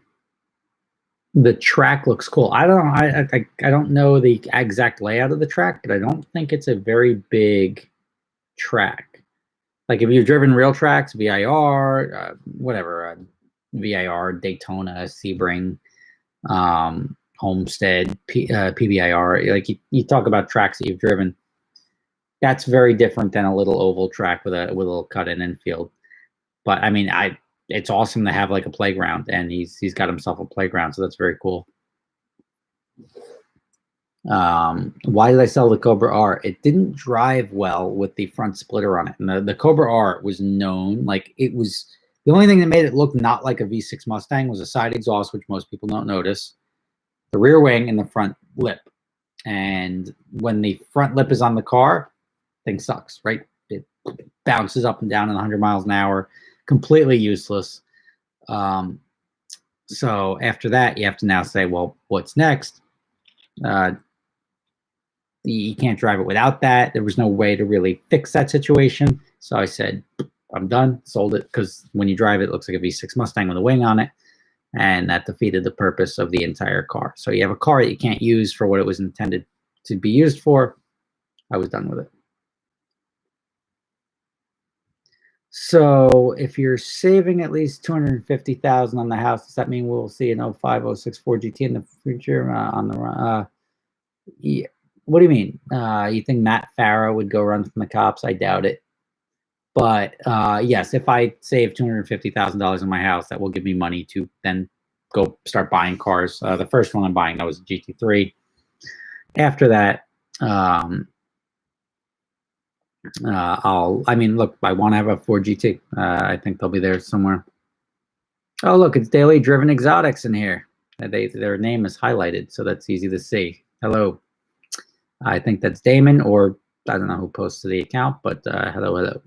The track looks cool. I don't know the exact layout of the track, but I don't think it's a very big track. Like if you've driven real tracks, VIR, whatever, VIR, Daytona, Sebring, Homestead, PBIR. Like you talk about tracks that you've driven. That's very different than a little oval track with a little cut-in infield. But I mean, it's awesome to have like a playground, and he's got himself a playground, so that's very cool. Why did I sell the Cobra R? It didn't drive well with the front splitter on it. And the Cobra R was known, like it was, the only thing that made it look not like a V6 Mustang was a side exhaust, which most people don't notice, the rear wing, and the front lip. And when the front lip is on the car, thing sucks, right? It bounces up and down at 100 miles an hour, completely useless. So after that, you have to now say, well, what's next? You can't drive it without that. There was no way to really fix that situation. So I said, I'm done, sold it, because when you drive it, it looks like a V6 Mustang with a wing on it. And that defeated the purpose of the entire car. So you have a car that you can't use for what it was intended to be used for. I was done with it. So if you're saving at least $250,000 on the house, does that mean we'll see an 05, 06 Ford GT in the future on the yeah. What do you mean? You think Matt Farah would go run from the cops? I doubt it. But yes, if I save $250,000 in my house, that will give me money to then go start buying cars. The first one I'm buying, that was a GT3. After that, I mean, look, I want to have a Ford GT. I think they'll be there somewhere. Oh, look, it's Daily Driven Exotics in here. Their name is highlighted, so that's easy to see. Hello. I think that's Damon, or I don't know who posted the account, but hello.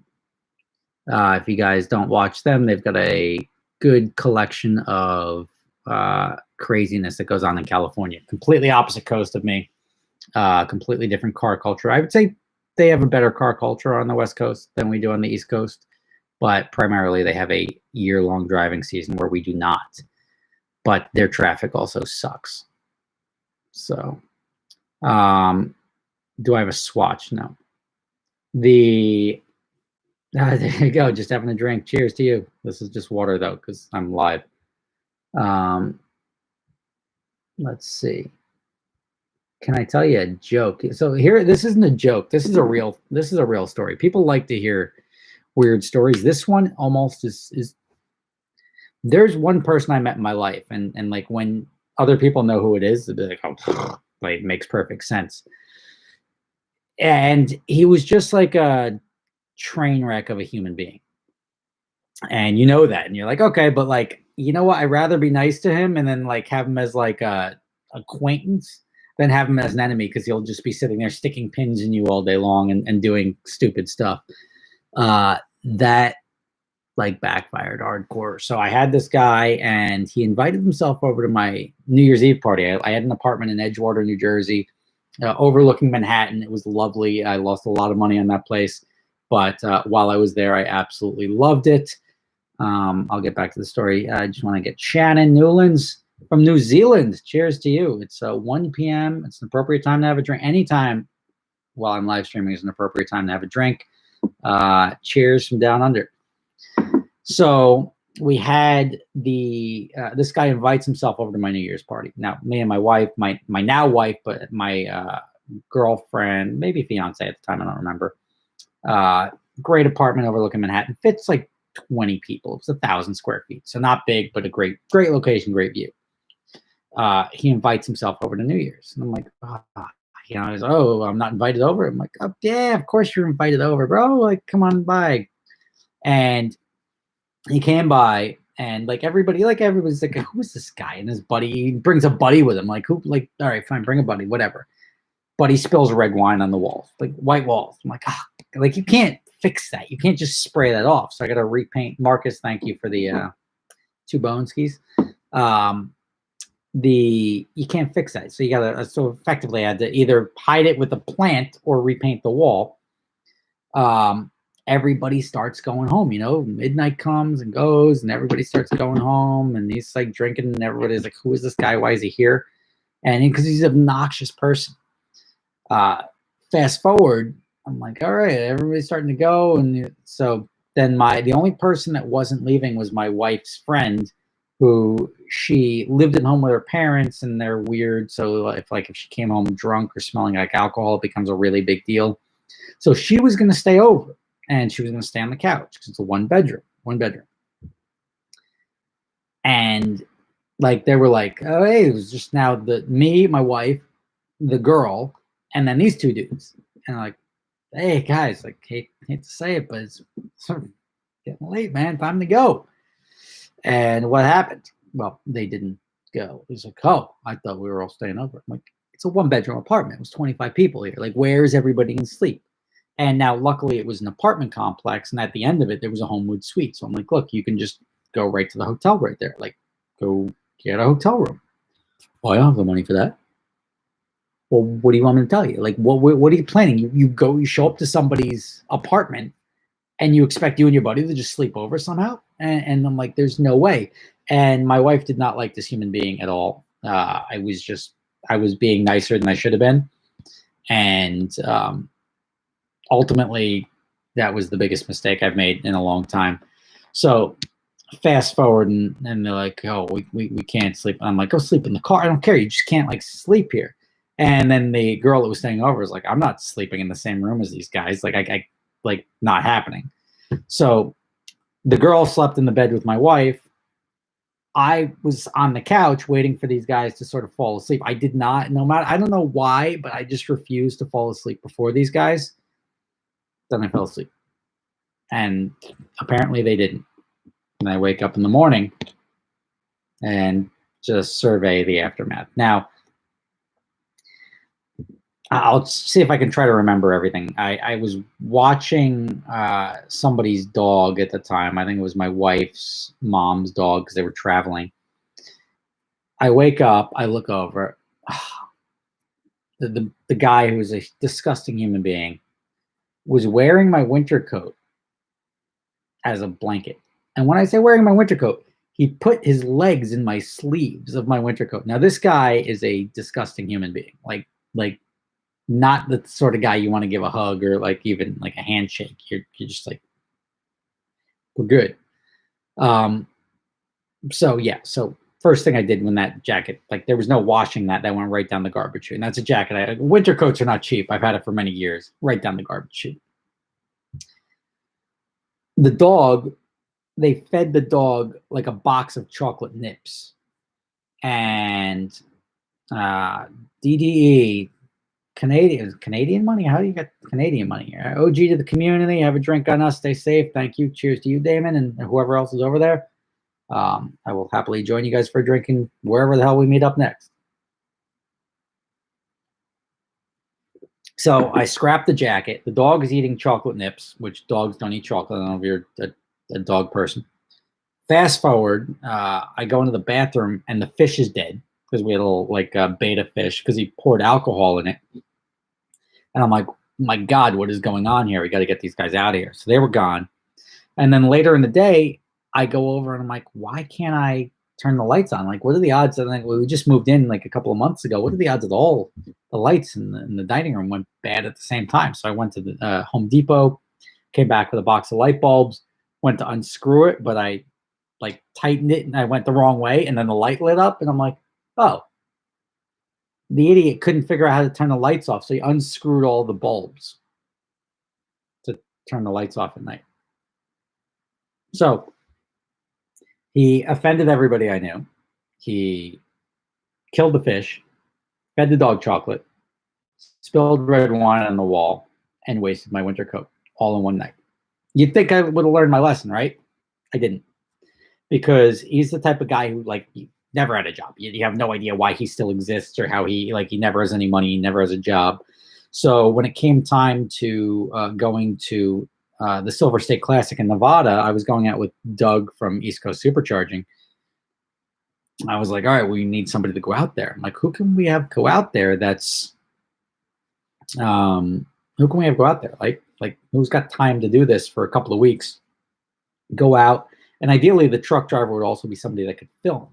If you guys don't watch them, they've got a good collection of craziness that goes on in California. Completely opposite coast of me. Completely different car culture. I would say they have a better car culture on the West Coast than we do on the East Coast, but primarily they have a year-long driving season where we do not. But their traffic also sucks. So, do I have a swatch? No. There you go. Just having a drink. Cheers to you. This is just water though, because I'm live. Let's see. Can I tell you a joke? So here, this isn't a joke. This is a real story. People like to hear weird stories. This one almost is. There's one person I met in my life, and like when other people know who it is, they'll be like, oh, like, it makes perfect sense. And he was just like a train wreck of a human being. And you know that, and you're like, okay, but like, you know what? I'd rather be nice to him and then like have him as like a acquaintance than have him as an enemy, because he'll just be sitting there sticking pins in you all day long and doing stupid stuff. That like backfired hardcore. So I had this guy, and he invited himself over to my New Year's Eve party. I had an apartment in Edgewater, New Jersey, overlooking Manhattan. It was lovely. I lost a lot of money on that place, but while I was there, I absolutely loved it. I'll get back to the story. I just want to get Shannon Newlands from New Zealand. Cheers to you. It's 1 p.m. It's an appropriate time to have a drink. Anytime while I'm live streaming is an appropriate time to have a drink. Cheers from down under. So we had this guy invites himself over to my New Year's party. Now, me and my wife, my now wife, but my girlfriend, maybe fiance at the time, I don't remember. Great apartment overlooking Manhattan. Fits like 20 people. It's 1,000 square feet. So not big, but a great location, great view. He invites himself over to New Year's. And I'm like, he's, oh, I'm not invited over. I'm like, oh, yeah, of course you're invited over, bro. Like, come on by. And he came by, and like everybody's like, who is this guy? And his buddy, he brings a buddy with him. Like, who? Like, all right, fine, bring a buddy, whatever. But he spills red wine on the walls, like white walls. I'm like, like you can't fix that. You can't just spray that off. So I got to repaint. Marcus, thank you for the 2 bone skis. You can't fix that. So you got to, so effectively I had to either hide it with a plant or repaint the wall. Everybody starts going home, you know, midnight comes and goes, and everybody starts going home, and he's like drinking, and everybody's like, who is this guy? Why is he here? And because he's an obnoxious person. Fast forward, I'm like, all right, everybody's starting to go. And so then the only person that wasn't leaving was my wife's friend, who she lived at home with her parents, and they're weird. So if she came home drunk or smelling like alcohol, it becomes a really big deal. So she was going to stay over, and she was going to stay on the couch because it's a one bedroom. And they were like, oh, hey, it was just now me, my wife, the girl, and then these two dudes. And like, hey guys, hate to say it, but it's sort of getting late, man. Time to go. And what happened? Well, they didn't go. It was like, oh, I thought we were all staying over. I'm like, it's a one bedroom apartment. It was 25 people here. Like, where is everybody going to sleep? And now, luckily, it was an apartment complex, and at the end of it, there was a Homewood suite. So I'm like, look, you can just go right to the hotel right there. Like, go get a hotel room. Oh, I don't have the money for that. Well, what do you want me to tell you? Like, what are you planning? You show up to somebody's apartment, and you expect you and your buddy to just sleep over somehow? And I'm like, there's no way. And my wife did not like this human being at all. I was being nicer than I should have been. And ultimately, that was the biggest mistake I've made in a long time. So fast forward, and they're like, oh, we can't sleep. I'm like, go sleep in the car. I don't care. You just can't sleep here. And then the girl that was staying over was like, I'm not sleeping in the same room as these guys. I not happening. So the girl slept in the bed with my wife. I was on the couch waiting for these guys to sort of fall asleep. I did not, I don't know why, but I just refused to fall asleep before these guys. Then I fell asleep. And apparently they didn't. And I wake up in the morning and just survey the aftermath. Now, I'll see if I can try to remember everything. I was watching somebody's dog at the time. I think it was my wife's mom's dog because they were traveling. I wake up, I look over. The guy, who was a disgusting human being, was wearing my winter coat as a blanket. And when I say wearing my winter coat, he put his legs in my sleeves of my winter coat. Now, this guy is a disgusting human being. Like not the sort of guy you want to give a hug or even a handshake. You're just like, we're good. So yeah. So first thing I did when that jacket, there was no washing that went right down the garbage chute. And that's a jacket. Winter coats are not cheap. I've had it for many years. Right down the garbage chute. The dog, they fed the dog a box of chocolate nips. And DDE, Canadian money? How do you get Canadian money here? OG to the community. Have a drink on us. Stay safe. Thank you. Cheers to you, Damon, and whoever else is over there. I will happily join you guys for drinking wherever the hell we meet up next. So I scrapped the jacket. The dog is eating chocolate nips, which dogs don't eat chocolate. I don't know if you're a dog person. Fast forward, I go into the bathroom, and the fish is dead because we had a little beta fish because he poured alcohol in it. And I'm like, my God, what is going on here? We got to get these guys out of here. So they were gone. And then later in the day, I go over and I'm like, why can't I turn the lights on? What are the odds? And we just moved in a couple of months ago. What are the odds that all the lights in the dining room went bad at the same time? So I went to the Home Depot, came back with a box of light bulbs, went to unscrew it, but I tightened it and I went the wrong way. And then the light lit up and I'm like, oh, the idiot couldn't figure out how to turn the lights off. So he unscrewed all the bulbs to turn the lights off at night. So he offended everybody I knew. He killed the fish, fed the dog chocolate, spilled red wine on the wall, and wasted my winter coat all in one night. You'd think I would have learned my lesson, right? I didn't. Because he's the type of guy who he never had a job. You have no idea why he still exists or how he never has any money, he never has a job. So when it came time to going to the Silver State Classic in Nevada, I was going out with Doug from East Coast Supercharging. I was like, all right, we need somebody to go out there. I'm like, who can we have go out there that's who can we have go out there? Like who's got time to do this for a couple of weeks? Go out. And ideally, the truck driver would also be somebody that could film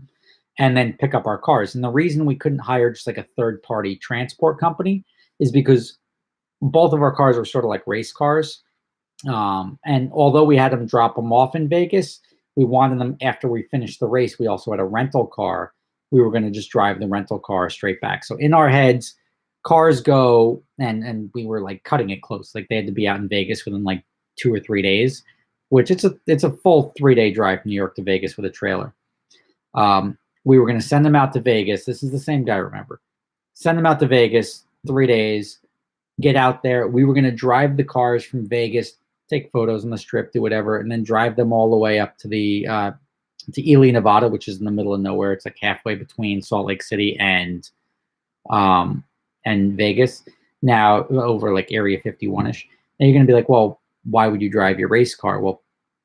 and then pick up our cars. And the reason we couldn't hire just a third-party transport company is because both of our cars were sort of like race cars. And although we had them drop them off in Vegas, we wanted them after we finished the race. We also had a rental car. We were going to just drive the rental car straight back. So in our heads, cars go, and we were like cutting it close. Like they had to be out in Vegas within like 2 or 3 days, which it's a full 3-day drive from New York to Vegas with a trailer. We were going to send them out to Vegas. This is the same guy, remember. Send them out to Vegas, 3 days, get out there. We were going to drive the cars from Vegas, take photos on the strip, do whatever, and then drive them all the way up to the to Ely, Nevada, which is in the middle of nowhere. It's like halfway between Salt Lake City and Vegas. Now over like Area 51-ish. And you're going to be like, well, why would you drive your race car? Well,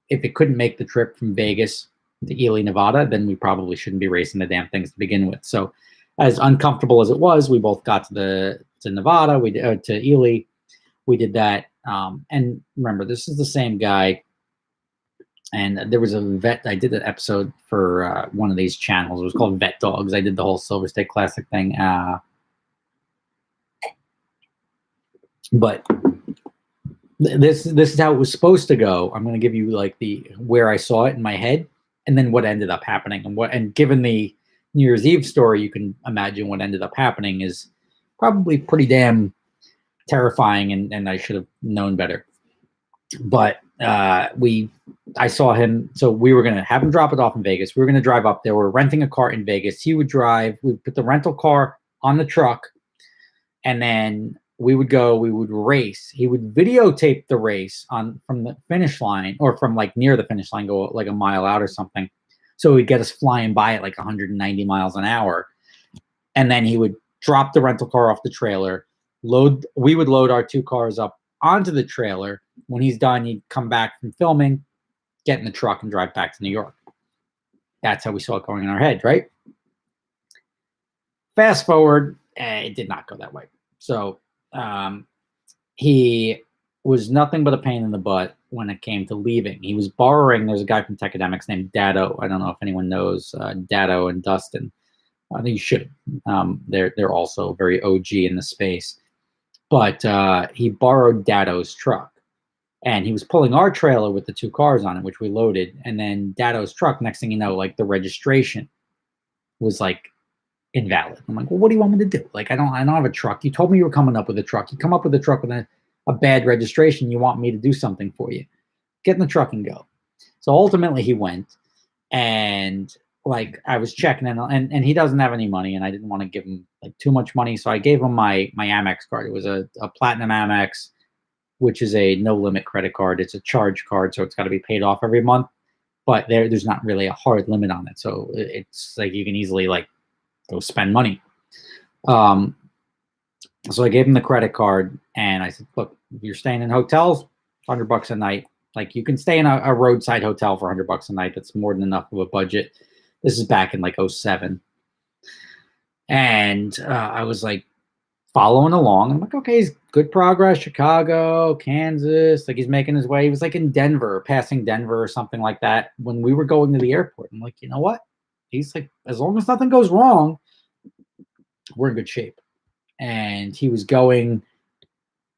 if it couldn't make the trip from Vegas to Ely, Nevada, then we probably shouldn't be racing the damn things to begin with. So as uncomfortable as it was, we both got to Nevada, to Ely. We did that. And remember, this is the same guy. And there was a vet. I did an episode for one of these channels. It was called Vet Dogs. I did the whole Silver State Classic thing. But this is how it was supposed to go. I'm going to give you like where I saw it in my head, and then what ended up happening. And given the New Year's Eve story, you can imagine what ended up happening is probably pretty damn terrifying, and I should have known better. But I saw him, so we were going to have him drop it off in Vegas. We were going to drive up there. We're renting a car in Vegas. He would drive. We'd put the rental car on the truck, and then we would race. He would videotape the race from the finish line, or from like near the finish line, go like a mile out or something. So he'd get us flying by at like 190 miles an hour. And then he would drop the rental car off the trailer, we would load our 2 cars up onto the trailer. When he's done, he'd come back from filming, get in the truck, and drive back to New York. That's how we saw it going in our head, right? Fast forward, it did not go that way. So he was nothing but a pain in the butt when it came to leaving. He was borrowing. There's a guy from Tech Academics named Dado. I don't know if anyone knows Dado and Dustin. I think you should. They're also very OG in the space. But he borrowed Dado's truck, and he was pulling our trailer with the 2 cars on it, which we loaded. And then Dado's truck, next thing you know, like the registration was like invalid. I'm like, well, what do you want me to do? Like, I don't have a truck. You told me you were coming up with a truck. You come up with a truck with a bad registration. You want me to do something for you. Get in the truck and go. So ultimately he went, and like I was checking in, and he doesn't have any money, and I didn't want to give him like too much money. So I gave him my Amex card. It was a Platinum Amex, which is a no limit credit card. It's a charge card, so it's got to be paid off every month, but there's not really a hard limit on it. So it's like you can easily like go spend money. So I gave him the credit card, and I said, look, if you're staying in hotels, $100 a night. Like you can stay in a roadside hotel for $100 a night. That's more than enough of a budget. This is back in like 2007. And I was like following along. I'm like, okay, he's good progress. Chicago, Kansas. Like he's making his way. He was like in Denver, passing Denver or something like that when we were going to the airport. I'm like, you know what? He's like, as long as nothing goes wrong, we're in good shape. And he was going,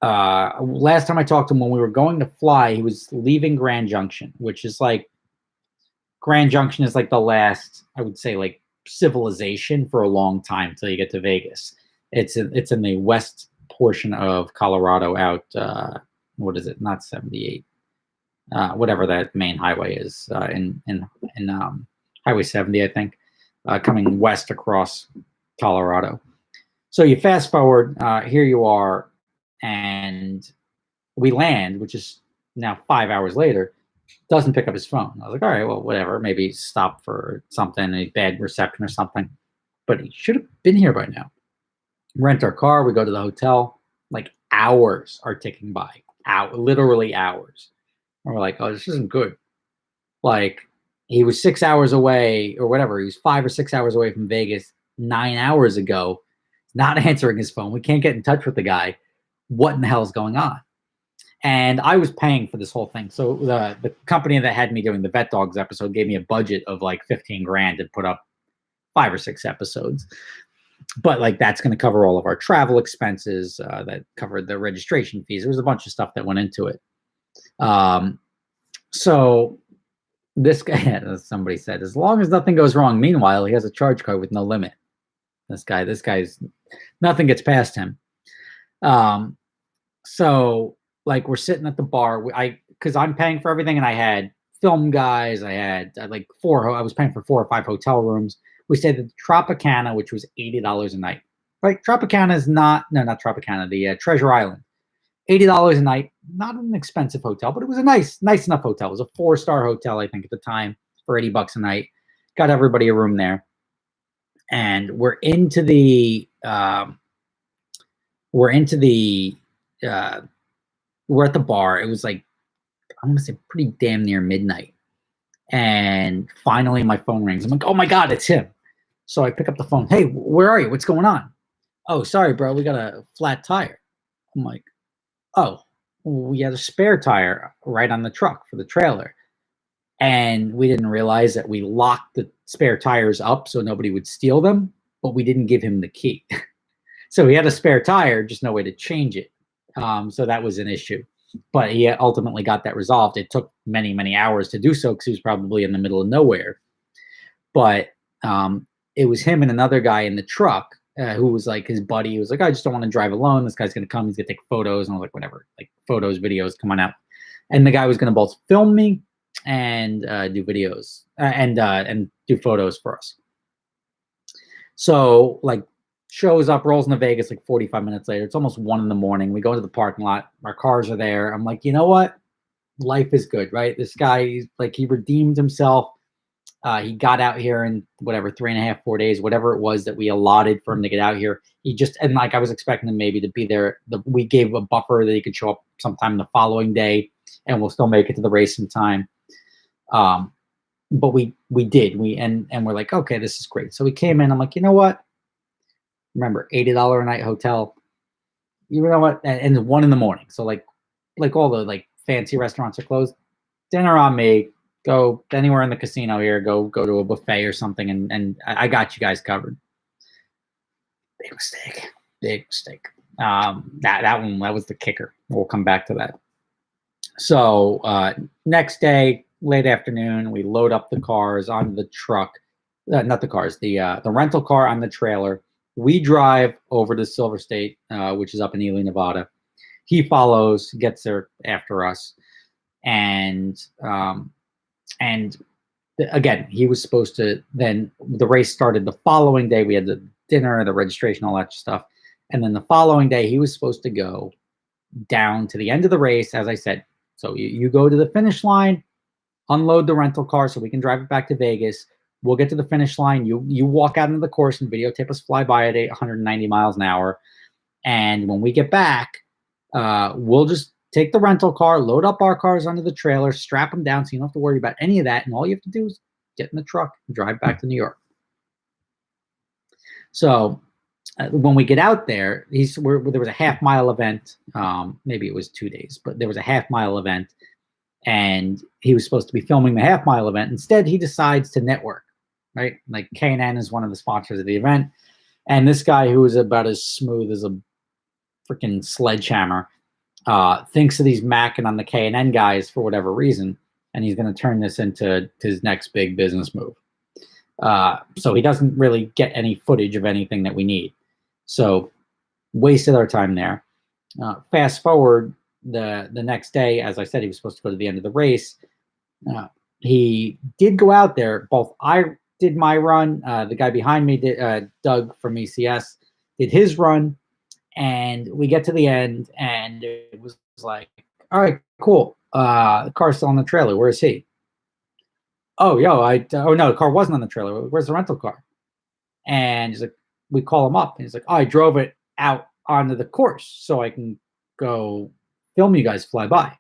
last time I talked to him, when we were going to fly, he was leaving Grand Junction, which is like, Grand Junction is like the last, I would say, like civilization for a long time till you get to Vegas. It's in the west portion of Colorado out, what is it? Not 78. Whatever that main highway is, in Highway 70, I think, coming west across Colorado. So you fast forward, here you are, and we land, which is now 5 hours later. Doesn't pick up his phone. I was like, all right, well, whatever. Maybe stop for something, a bad reception or something. But he should have been here by now. Rent our car. We go to the hotel. Like hours are ticking by. Literally hours. And we're like, oh, this isn't good. Like he was 6 hours away or whatever. He was 5 or 6 hours away from Vegas 9 hours ago. Not answering his phone. We can't get in touch with the guy. What in the hell is going on? And I was paying for this whole thing. So the company that had me doing the Vet Dogs episode gave me a budget of like $15,000 to put up 5 or 6 episodes. But like that's going to cover all of our travel expenses, that covered the registration fees. There was a bunch of stuff that went into it. So this guy, as somebody said, as long as nothing goes wrong. Meanwhile, he has a charge card with no limit. This guy's nothing gets past him. So like we're sitting at the bar. Because I'm paying for everything, and I had film guys. I had like I was paying for 4 or 5 hotel rooms. We stayed at the Tropicana, which was $80 a night. Right? Tropicana is not Tropicana. The Treasure Island. $80 a night, not an expensive hotel, but it was a nice enough hotel. It was a 4-star hotel, I think, at the time, for $80 a night. Got everybody a room there, and we're into the we're at the bar. It was like, I'm gonna say pretty damn near midnight, and finally my phone rings. I'm like, oh my god, it's him. So I pick up the phone. Hey, where are you? What's going on? Oh, sorry, bro, we got a flat tire. I'm like, oh, we had a spare tire right on the truck for the trailer. And we didn't realize that we locked the spare tires up so nobody would steal them, but we didn't give him the key. So he had a spare tire, just no way to change it. So that was an issue. But he ultimately got that resolved. It took many, many hours to do so because he was probably in the middle of nowhere. But it was him and another guy in the truck who was like his buddy. He was like, I just don't want to drive alone. This guy's going to come. He's going to take photos. And I was like, whatever, like photos, videos, come on out. And the guy was going to both film me and do videos and do photos for us. So like shows up, rolls into Vegas like 45 minutes later. It's almost 1 a.m. We go to the parking lot. Our cars are there. I'm like, you know what? Life is good, right? This guy, like, he redeemed himself. He got out here in whatever 3.5, 4 days, whatever it was that we allotted for him to get out here. He just, and like I was expecting him maybe to be there. We gave a buffer that he could show up sometime the following day, and we'll still make it to the race in time. But we did. And we're like, okay, this is great. So we came in. I'm like, you know what? Remember, $80 a night hotel. You know what? And it's 1 a.m. So like all the like fancy restaurants are closed. Dinner on me. Go anywhere in the casino here. Go to a buffet or something, and I got you guys covered. Big mistake. That was the kicker. We'll come back to that. So next day, late afternoon, we load up the cars onto the truck. Not the cars, the rental car on the trailer. We drive over to Silver State, which is up in Ely, Nevada. He follows, gets there after us, and again, he was supposed to. Then the race started the following day. We had the dinner, the registration, all that stuff, and then the following day, he was supposed to go down to the end of the race, as I said. So you go to the finish line, unload the rental car so we can drive it back to Vegas. We'll get to the finish line. You walk out into the course and videotape us fly by at 190 miles an hour. And when we get back, we'll just take the rental car, load up our cars onto the trailer, strap them down so you don't have to worry about any of that. And all you have to do is get in the truck and drive back to New York. So when we get out there, there was a half-mile event. Maybe it was 2 days, but there was a half-mile event. And he was supposed to be filming the half-mile event. Instead, he decides to network. Right, like K&N is one of the sponsors of the event, and this guy who is about as smooth as a freaking sledgehammer thinks that he's macking on the K&N guys for whatever reason, and he's going to turn this into his next big business move. So he doesn't really get any footage of anything that we need. So wasted our time there. Fast forward the next day, as I said, he was supposed to go to the end of the race. He did go out there. Both I did my run. The guy behind me did. Doug from ECS did his run, and we get to the end, and it was like, all right, cool. The car's still on the trailer. Where is he? Oh, no, the car wasn't on the trailer. Where's the rental car? And he's like, we call him up, and he's like, oh, I drove it out onto the course so I can go film you guys fly by.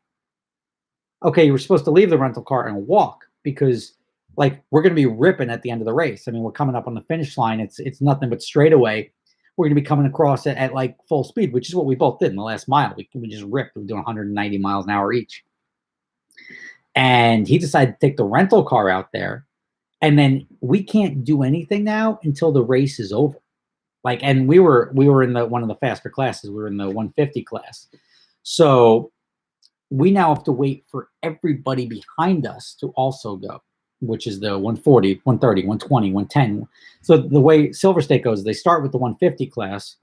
Okay, you were supposed to leave the rental car and walk because, like, we're going to be ripping at the end of the race. I mean, we're coming up on the finish line. It's nothing but straightaway. We're going to be coming across it at like full speed, which is what we both did in the last mile. We just ripped. We were doing 190 miles an hour each. And he decided to take the rental car out there. And then we can't do anything now until the race is over. Like, and we were in one of the faster classes. We were in the 150 class. So we now have to wait for everybody behind us to also go, which is the 140, 130, 120, 110. So the way Silver State goes, they start with the 150 class,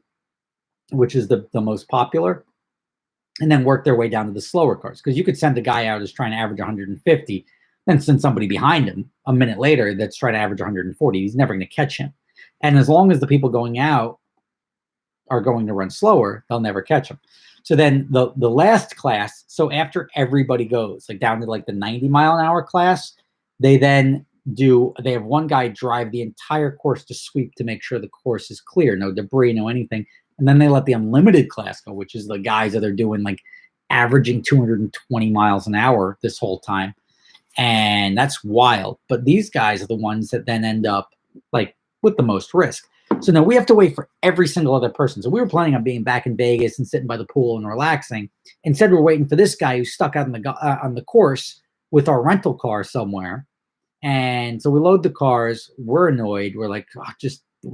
which is the most popular, and then work their way down to the slower cars. Because you could send a guy out who's trying to average 150, then send somebody behind him a minute later that's trying to average 140. He's never going to catch him. And as long as the people going out are going to run slower, they'll never catch him. So then the last class, so after everybody goes, like down to like the 90-mile-an-hour class, they have one guy drive the entire course to sweep to make sure the course is clear, no debris, no anything. And then they let the unlimited class go, which is the guys that are doing like averaging 220 miles an hour this whole time. And that's wild. But these guys are the ones that then end up like with the most risk. So now we have to wait for every single other person. So we were planning on being back in Vegas and sitting by the pool and relaxing. Instead, we're waiting for this guy who's stuck out on the course with our rental car somewhere. And so we load the cars. We're annoyed. We're like,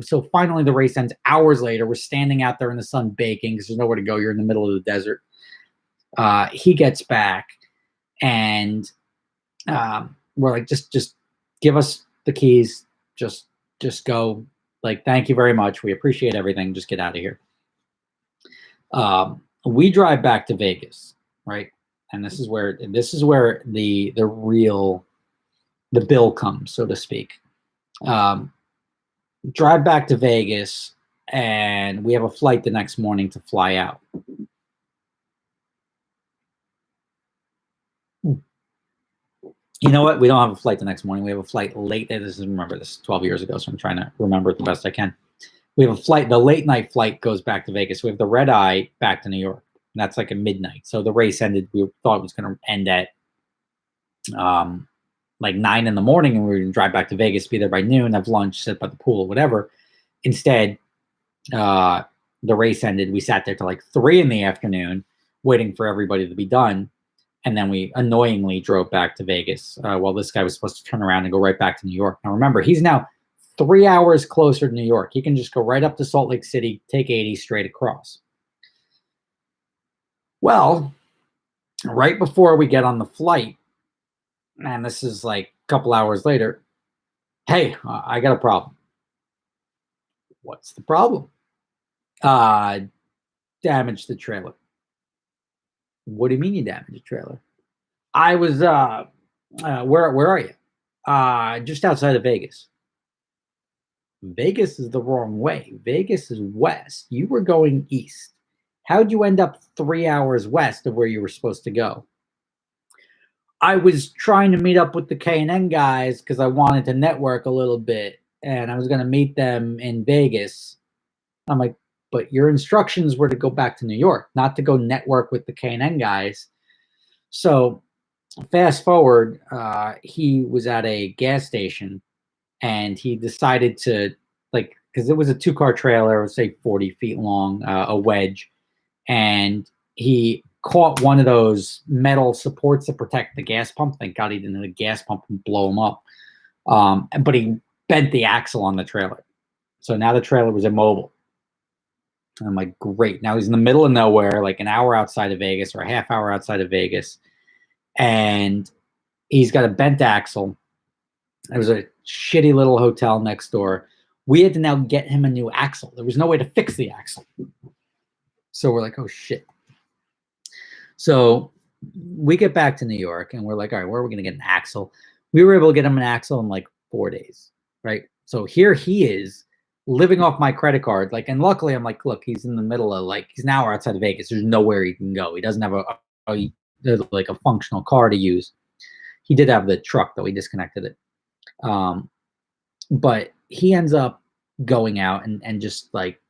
so finally the race ends hours later. We're standing out there in the sun baking because there's nowhere to go. You're in the middle of the desert. He gets back and we're like, just give us the keys. Just go. Like, thank you very much. We appreciate everything. Just get out of here. We drive back to Vegas, right? And this is where the bill comes, so to speak. Drive back to Vegas, and we have a flight the next morning to fly out. You know what? We don't have a flight the next morning. We have a flight late. Remember, this is 12 years ago, so I'm trying to remember it the best I can. We have a flight. The late night flight goes back to Vegas. We have the red eye back to New York. And that's like at midnight. So the race ended. We thought it was going to end at like 9 in the morning, and we were going to drive back to Vegas, be there by noon, have lunch, sit by the pool, whatever. Instead, the race ended. We sat there till like 3 in the afternoon, waiting for everybody to be done. And then we annoyingly drove back to Vegas while this guy was supposed to turn around and go right back to New York. Now, remember, he's now 3 hours closer to New York. He can just go right up to Salt Lake City, take 80 straight across. Well, right before we get on the flight, and this is like a couple hours later, hey, I got a problem. What's the problem? Damaged the trailer. What do you mean you damaged a trailer? I was where are you? Just outside of Vegas. Vegas is the wrong way. Vegas is west. You were going east. How'd you end up 3 hours west of where you were supposed to go? I was trying to meet up with the K&N guys because I wanted to network a little bit, and I was going to meet them in Vegas. I'm like, but your instructions were to go back to New York, not to go network with the K&N guys. So fast forward, he was at a gas station, and he decided to, like, because it was a 2-car trailer, say 40 feet long, a wedge, and he caught one of those metal supports that protect the gas pump. Thank God he didn't have the gas pump and blow him up. But he bent the axle on the trailer. So now the trailer was immobile. And I'm like, great. Now he's in the middle of nowhere, like an hour outside of Vegas or a half hour outside of Vegas. And he's got a bent axle. There was a shitty little hotel next door. We had to now get him a new axle. There was no way to fix the axle. So we're like, oh, shit. So we get back to New York, and we're like, all right, where are we going to get an axle? We were able to get him an axle in like 4 days, right? So here he is, living off my credit card. Like, and luckily I'm like, look, he's in the middle of, like, he's an hour outside of Vegas. There's nowhere he can go. He doesn't have like a functional car to use. He did have the truck, though. He disconnected it. But he ends up going out and just like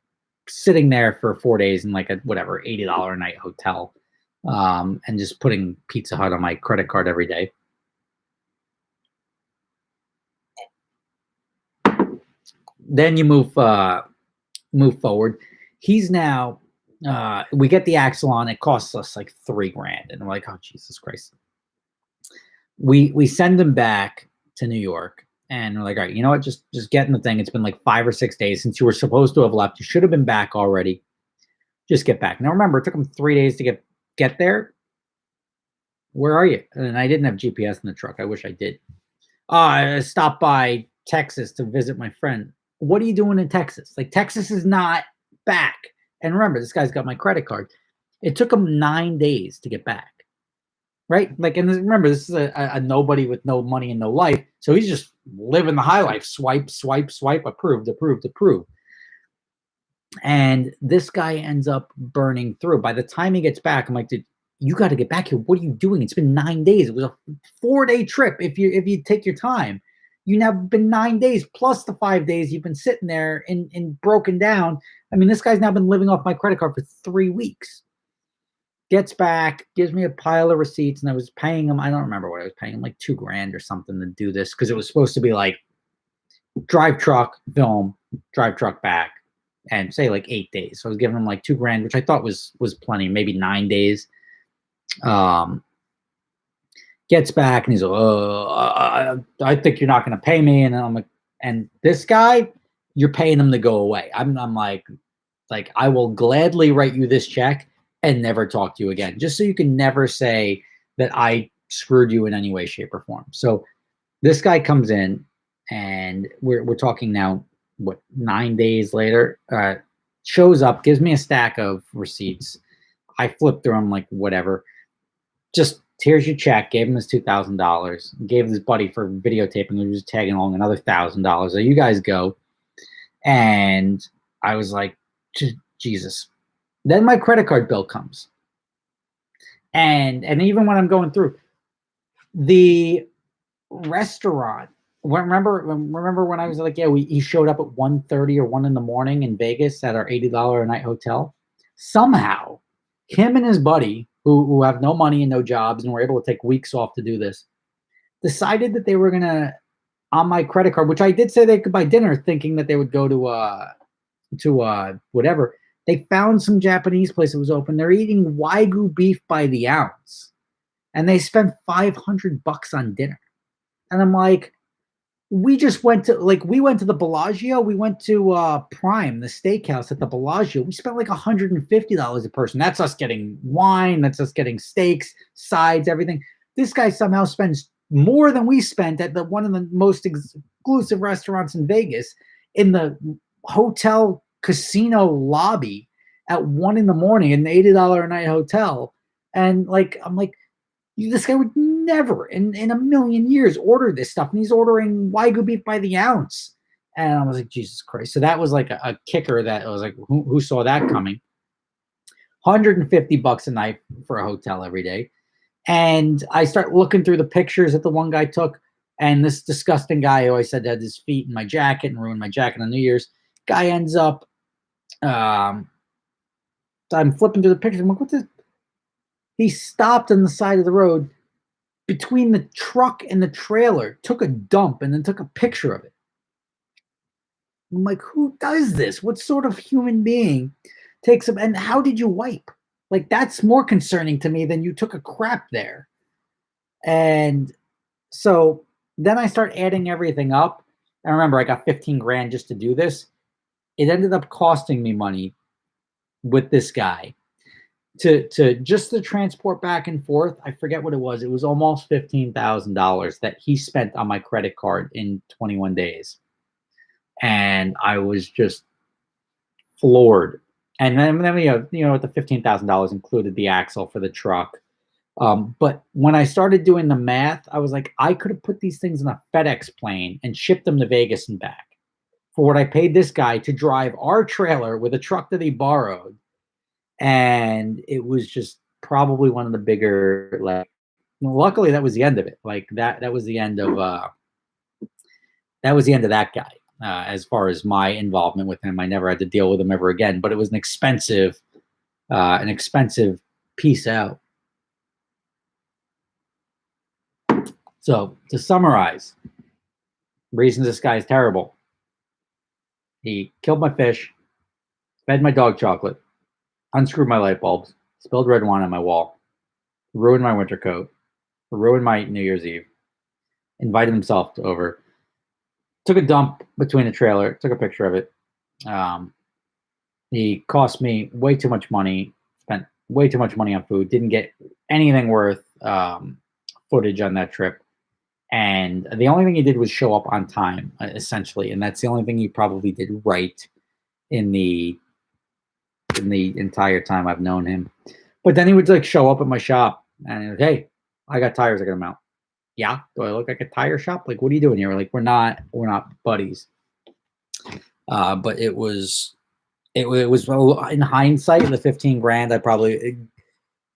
sitting there for 4 days in like a whatever $80 a night hotel, and just putting Pizza Hut on my credit card every day. Then you move forward. He's now, we get the axle on. It costs us like $3,000, and we're like, oh, Jesus Christ. We send him back to New York, and we're like, all right, you know what? Just get in the thing. It's been like 5 or 6 days since you were supposed to have left. You should have been back already. Just get back. Now remember, it took him 3 days to get there. Where are you? And I didn't have GPS in the truck. I wish I did. I stopped by Texas to visit my friend. What are you doing in Texas? Like, Texas is not back. And remember, this guy's got my credit card. It took him 9 days to get back. Right? Like, and remember, this is a nobody with no money and no life. So he's just living the high life. Swipe, swipe, swipe, approved, approved, approved. And this guy ends up burning through. By the time he gets back, I'm like, dude, you got to get back here. What are you doing? It's been 9 days. It was a 4-day trip. If you take your time, you now been 9 days plus the 5 days you've been sitting there and broken down. I mean, this guy's now been living off my credit card for 3 weeks. Gets back, gives me a pile of receipts, and I was paying him. I don't remember what I was paying him, like $2,000 or something to do this, because it was supposed to be like drive truck, film, drive truck back, and say like 8 days. So I was giving him like $2,000, which I thought was plenty, maybe 9 days. Gets back and he's like, I think you're not going to pay me. And I'm like, and this guy, you're paying him to go away. I'm like, I will gladly write you this check and never talk to you again, just so you can never say that I screwed you in any way, shape, or form. So this guy comes in, and we're talking now, what, 9 days later, shows up, gives me a stack of receipts. I flip through them like whatever. Just, here's your check. Gave him his $2,000. Gave his buddy for videotaping, who was tagging along, another $1,000. So you guys go. And I was like, Jesus. Then my credit card bill comes. And even when I'm going through, the restaurant, remember when I was like, yeah, he showed up at 1:30 or 1 in the morning in Vegas at our $80 a night hotel. Somehow, him and his buddy, who have no money and no jobs and were able to take weeks off to do this, decided that they were going to, on my credit card, which I did say they could buy dinner, thinking that they would go to whatever. They found some Japanese place that was open. They're eating Wagyu beef by the ounce. And they spent $500 on dinner. And I'm like, we went to the Bellagio. We went to Prime, the steakhouse at the Bellagio. We spent like $150 a person. That's us getting wine. That's us getting steaks, sides, everything. This guy somehow spends more than we spent at one of the most exclusive restaurants in Vegas, in the hotel casino lobby at 1 in the morning in an $80 a night hotel. And like, I'm like, this guy would never in a million years order this stuff. And he's ordering Wagyu beef by the ounce. And I was like, Jesus Christ. So that was like a kicker that I was like, who saw that coming? $150 a night for a hotel every day. And I start looking through the pictures that the one guy took. And this disgusting guy who I said had his feet in my jacket and ruined my jacket on New Year's, guy ends up, I'm flipping through the pictures. I'm like, what's this? He stopped on the side of the road between the truck and the trailer, took a dump, and then took a picture of it. I'm like, who does this? What sort of human being takes them? And how did you wipe? Like, that's more concerning to me than you took a crap there. And so then I start adding everything up. And remember, I got $15,000 just to do this. It ended up costing me money with this guy to just the transport back and forth. I forget what it was. It was almost $15,000 that he spent on my credit card in 21 days. And I was just floored. And then the $15,000 included the axle for the truck. But when I started doing the math, I was like, I could have put these things in a FedEx plane and shipped them to Vegas and back for what I paid this guy to drive our trailer with a truck that he borrowed. And it was just probably one of the bigger, like, luckily that was the end of it. Like that was the end of that guy. As far as my involvement with him, I never had to deal with him ever again, but it was an expensive piece out. So to summarize, reasons this guy is terrible. He killed my fish, fed my dog chocolate, unscrewed my light bulbs, spilled red wine on my wall, ruined my winter coat, ruined my New Year's Eve, invited himself over, took a dump between the trailer, took a picture of it. He cost me way too much money, spent way too much money on food, didn't get anything worth footage on that trip. And the only thing he did was show up on time, essentially. And that's the only thing he probably did right in the entire time I've known him. But then he would like show up at my shop and he was, hey, I got tires, I got them out. Yeah, do I look like a tire shop? Like, what are you doing here? Like, we're not buddies. But it was in hindsight, the 15 grand, I probably,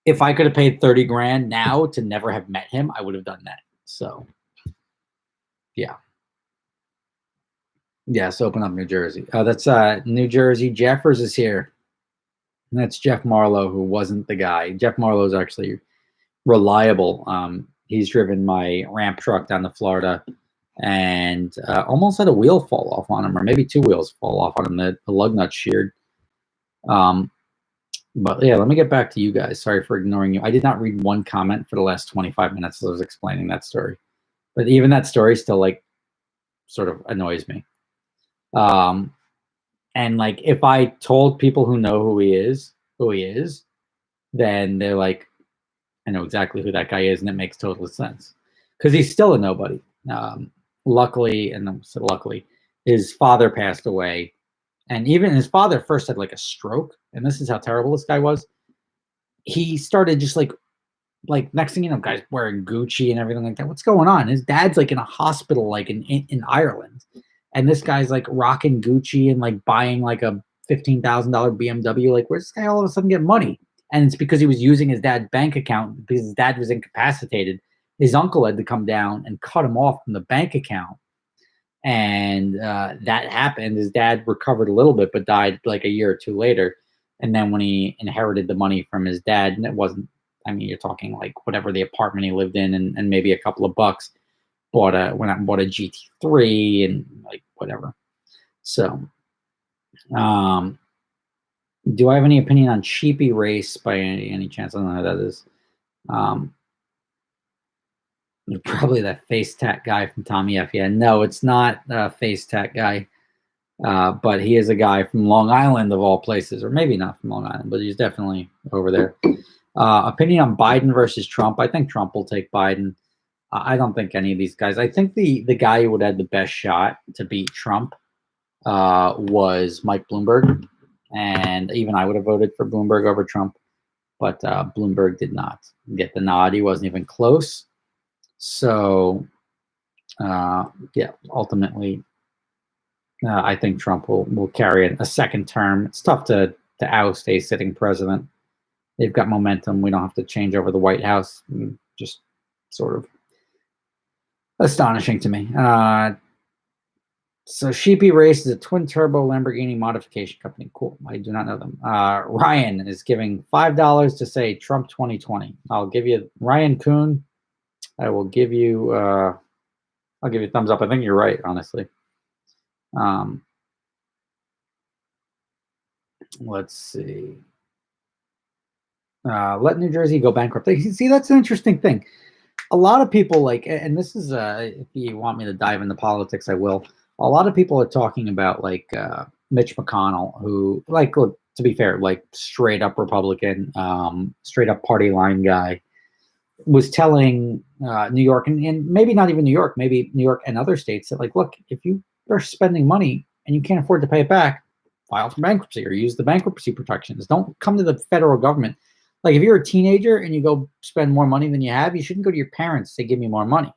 if I could have paid 30 grand now to never have met him, I would have done that. So yeah. Yes, open up New Jersey. Oh, that's New Jersey. Jeffers is here. And that's Jeff Marlowe, who wasn't the guy. Jeff Marlowe is actually reliable. He's driven my ramp truck down to Florida and almost had a wheel fall off on him, or maybe 2 wheels fall off on him. The lug nut sheared. But yeah, let me get back to you guys. Sorry for ignoring you. I did not read one comment for the last 25 minutes as I was explaining that story. But even that story still like sort of annoys me. And like if I told people who know who he is, then they're like, I know exactly who that guy is, and it makes total sense. Because he's still a nobody. Luckily, his father passed away. And even his father first had like a stroke, and this is how terrible this guy was. He started just like next thing you know, guys wearing Gucci and everything like that. What's going on? His dad's like in a hospital, like in Ireland, and this guy's like rocking Gucci and like buying like a $15,000 BMW. Like, where's this guy all of a sudden get money? And it's because he was using his dad's bank account because his dad was incapacitated. His uncle had to come down and cut him off from the bank account. And that happened. His dad recovered a little bit, but died like a year or 2 later. And then when he inherited the money from his dad, and it wasn't, I mean, you're talking like whatever the apartment he lived in and maybe a couple of bucks, went out and bought a GT3 and like whatever. So, do I have any opinion on Sheepy Race by any chance? I don't know who that is. Probably that face tat guy from Tommy F. Yeah, no, it's not a face tat guy, but he is a guy from Long Island of all places, or maybe not from Long Island, but he's definitely over there. Opinion on Biden versus Trump. I think Trump will take Biden. I don't think any of these guys. I think the guy who would have the best shot to beat Trump was Mike Bloomberg, and even I would have voted for Bloomberg over Trump, but Bloomberg did not get the nod. He wasn't even close. So, yeah, ultimately, I think Trump will carry a second term. It's tough to oust a sitting president. They've got momentum. We don't have to change over the White House. Just sort of astonishing to me. So Sheepy Race is a twin-turbo Lamborghini modification company. Cool. I do not know them. Ryan is giving $5 to say Trump 2020. I'll give you Ryan Kuhn. I will give you, I'll give you a thumbs up. I think you're right, honestly. Let's see. Let New Jersey go bankrupt. See, that's an interesting thing. A lot of people like, and this is, if you want me to dive into politics, I will. A lot of people are talking about like Mitch McConnell, who, like, look, to be fair, like straight up Republican, straight up party line guy, was telling New York and maybe not even New York, maybe New York and other states that, like, look, if you are spending money and you can't afford to pay it back, file for bankruptcy or use the bankruptcy protections. Don't come to the federal government. Like, if you're a teenager and you go spend more money than you have, you shouldn't go to your parents to give me more money.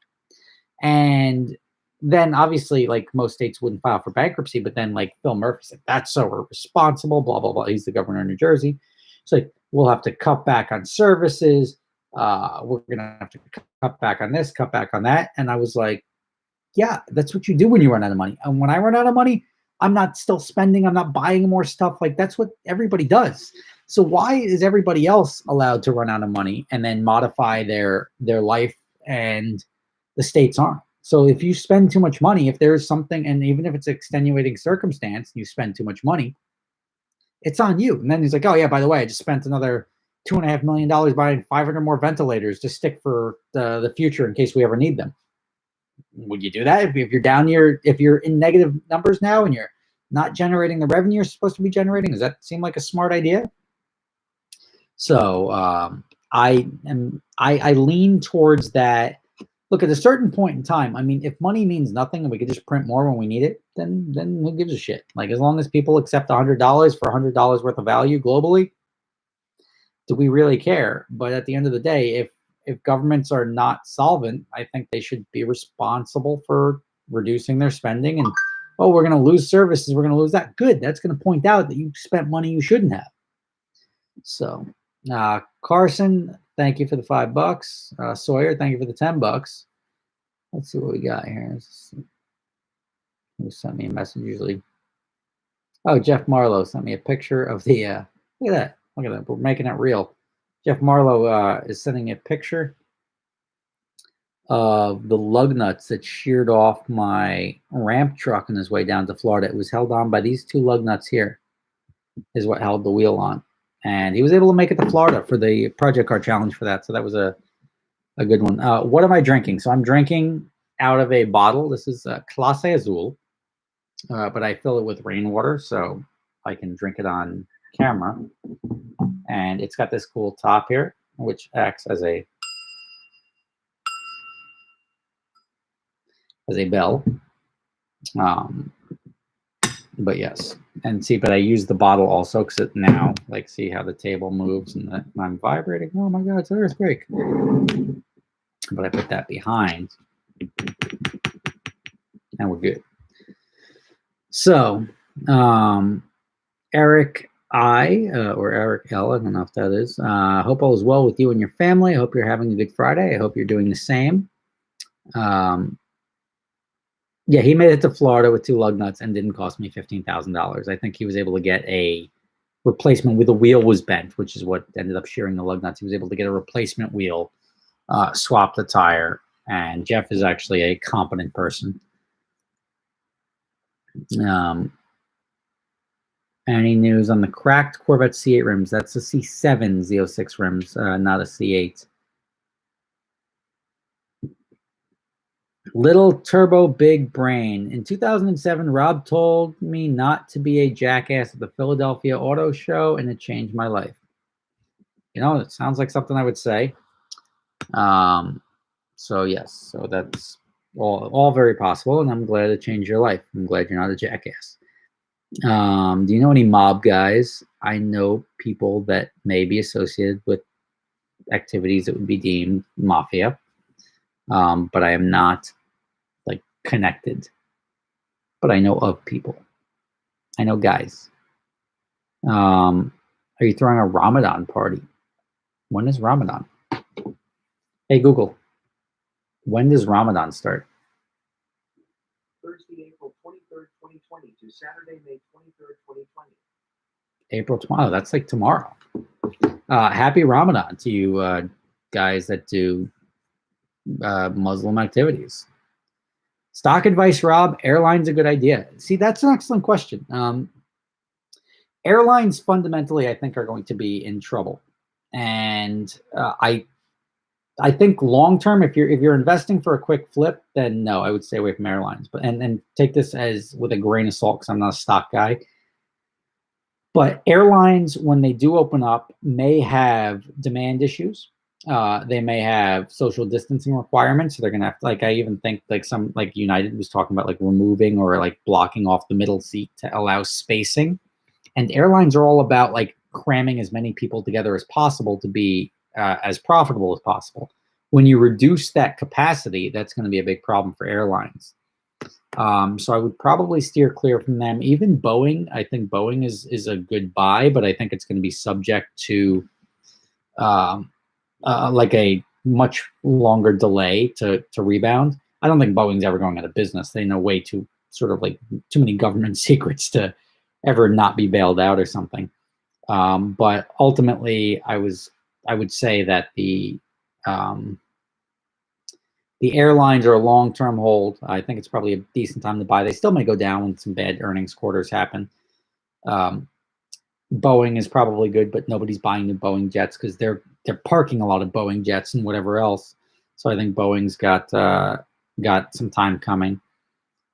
And then obviously, like, most states wouldn't file for bankruptcy, but then like Phil Murphy said, that's so irresponsible, blah, blah, blah. He's the governor of New Jersey. So like, we'll have to cut back on services. We're going to have to cut back on this, cut back on that. And I was like, yeah, that's what you do when you run out of money. And when I run out of money, I'm not still spending. I'm not buying more stuff. Like, that's what everybody does. So why is everybody else allowed to run out of money and then modify their life and the states aren't? So if you spend too much money, if there's something, and even if it's an extenuating circumstance, you spend too much money, it's on you. And then he's like, oh yeah, by the way, I just spent another $2.5 million buying 500 more ventilators to stick for the future in case we ever need them. Would you do that if you're down here, if you're in negative numbers now and you're not generating the revenue you're supposed to be generating? Does that seem like a smart idea? So I lean towards that. Look, at a certain point in time, I mean, if money means nothing and we could just print more when we need it, then who gives a shit? Like, as long as people accept $100 for $100 worth of value globally, do we really care? But at the end of the day, if governments are not solvent, I think they should be responsible for reducing their spending. And, oh, we're going to lose services, we're going to lose that. Good. That's going to point out that you spent money you shouldn't have. So, Carson, thank you for the $5. Sawyer, thank you for the $10. Let's see what we got here. Who sent me a message usually? Oh, Jeff Marlowe sent me a picture of the, look at that. Look at that. We're making it real. Jeff Marlowe is sending a picture of the lug nuts that sheared off my ramp truck on his way down to Florida. It was held on by these two lug nuts here, is what held the wheel on. And he was able to make it to Florida for the Project Car Challenge for that. So that was a good one. What am I drinking? So I'm drinking out of a bottle. This is Clase Azul, but I fill it with rainwater so I can drink it on camera. And it's got this cool top here, which acts as a bell. But yes, and see, but I use the bottle also because it now, like, see how the table moves and I'm vibrating. Oh my God, it's an earthquake. But I put that behind and we're good. So, Eric or Eric L, I don't know if that is. Hope all is well with you and your family. I hope you're having a good Friday. I hope you're doing the same. Yeah, he made it to Florida with two lug nuts and didn't cost me $15,000. I think he was able to get a replacement where the wheel was bent, which is what ended up shearing the lug nuts. He was able to get a replacement wheel, swap the tire, and Jeff is actually a competent person. Any news on the cracked Corvette C8 rims? That's a C7 Z06 rims, not a C8. Little turbo big brain. In 2007, Rob told me not to be a jackass at the Philadelphia Auto Show, and it changed my life. You know, it sounds like something I would say. So yes, so that's all very possible, and I'm glad it changed your life. I'm glad you're not a jackass. Do you know any mob guys? I know people that may be associated with activities that would be deemed mafia, but I am not like connected. But I know of people. I know guys. Are you throwing a Ramadan party? When is Ramadan? Hey Google, when does Ramadan start? Thursday, April 23rd, 2020 to Saturday, May 23rd, 2020. April 20th. Oh, that's like tomorrow. Happy Ramadan to you guys that do Muslim activities. Stock advice, Rob. Airline's a good idea. See, that's an excellent question. Airlines fundamentally, I think, are going to be in trouble, and I think long term, if you're investing for a quick flip, then no, I would stay away from airlines. But and take this as with a grain of salt because I'm not a stock guy. But airlines, when they do open up, may have demand issues. They may have social distancing requirements. So they're gonna have to, like, I even think like some, like United was talking about, like removing or like blocking off the middle seat to allow spacing. And airlines are all about like cramming as many people together as possible to be as profitable as possible. When you reduce that capacity, that's going to be a big problem for airlines. So I would probably steer clear from them. Even Boeing, I think Boeing is a good buy, but I think it's going to be subject to like a much longer delay to rebound. I don't think Boeing's ever going out of business. They know way too sort of like too many government secrets to ever not be bailed out or something. But ultimately, I would say that the airlines are a long-term hold. I think it's probably a decent time to buy. They still may go down when some bad earnings quarters happen. Boeing is probably good, but nobody's buying new Boeing jets because they're parking a lot of Boeing jets and whatever else. So I think Boeing's got some time coming.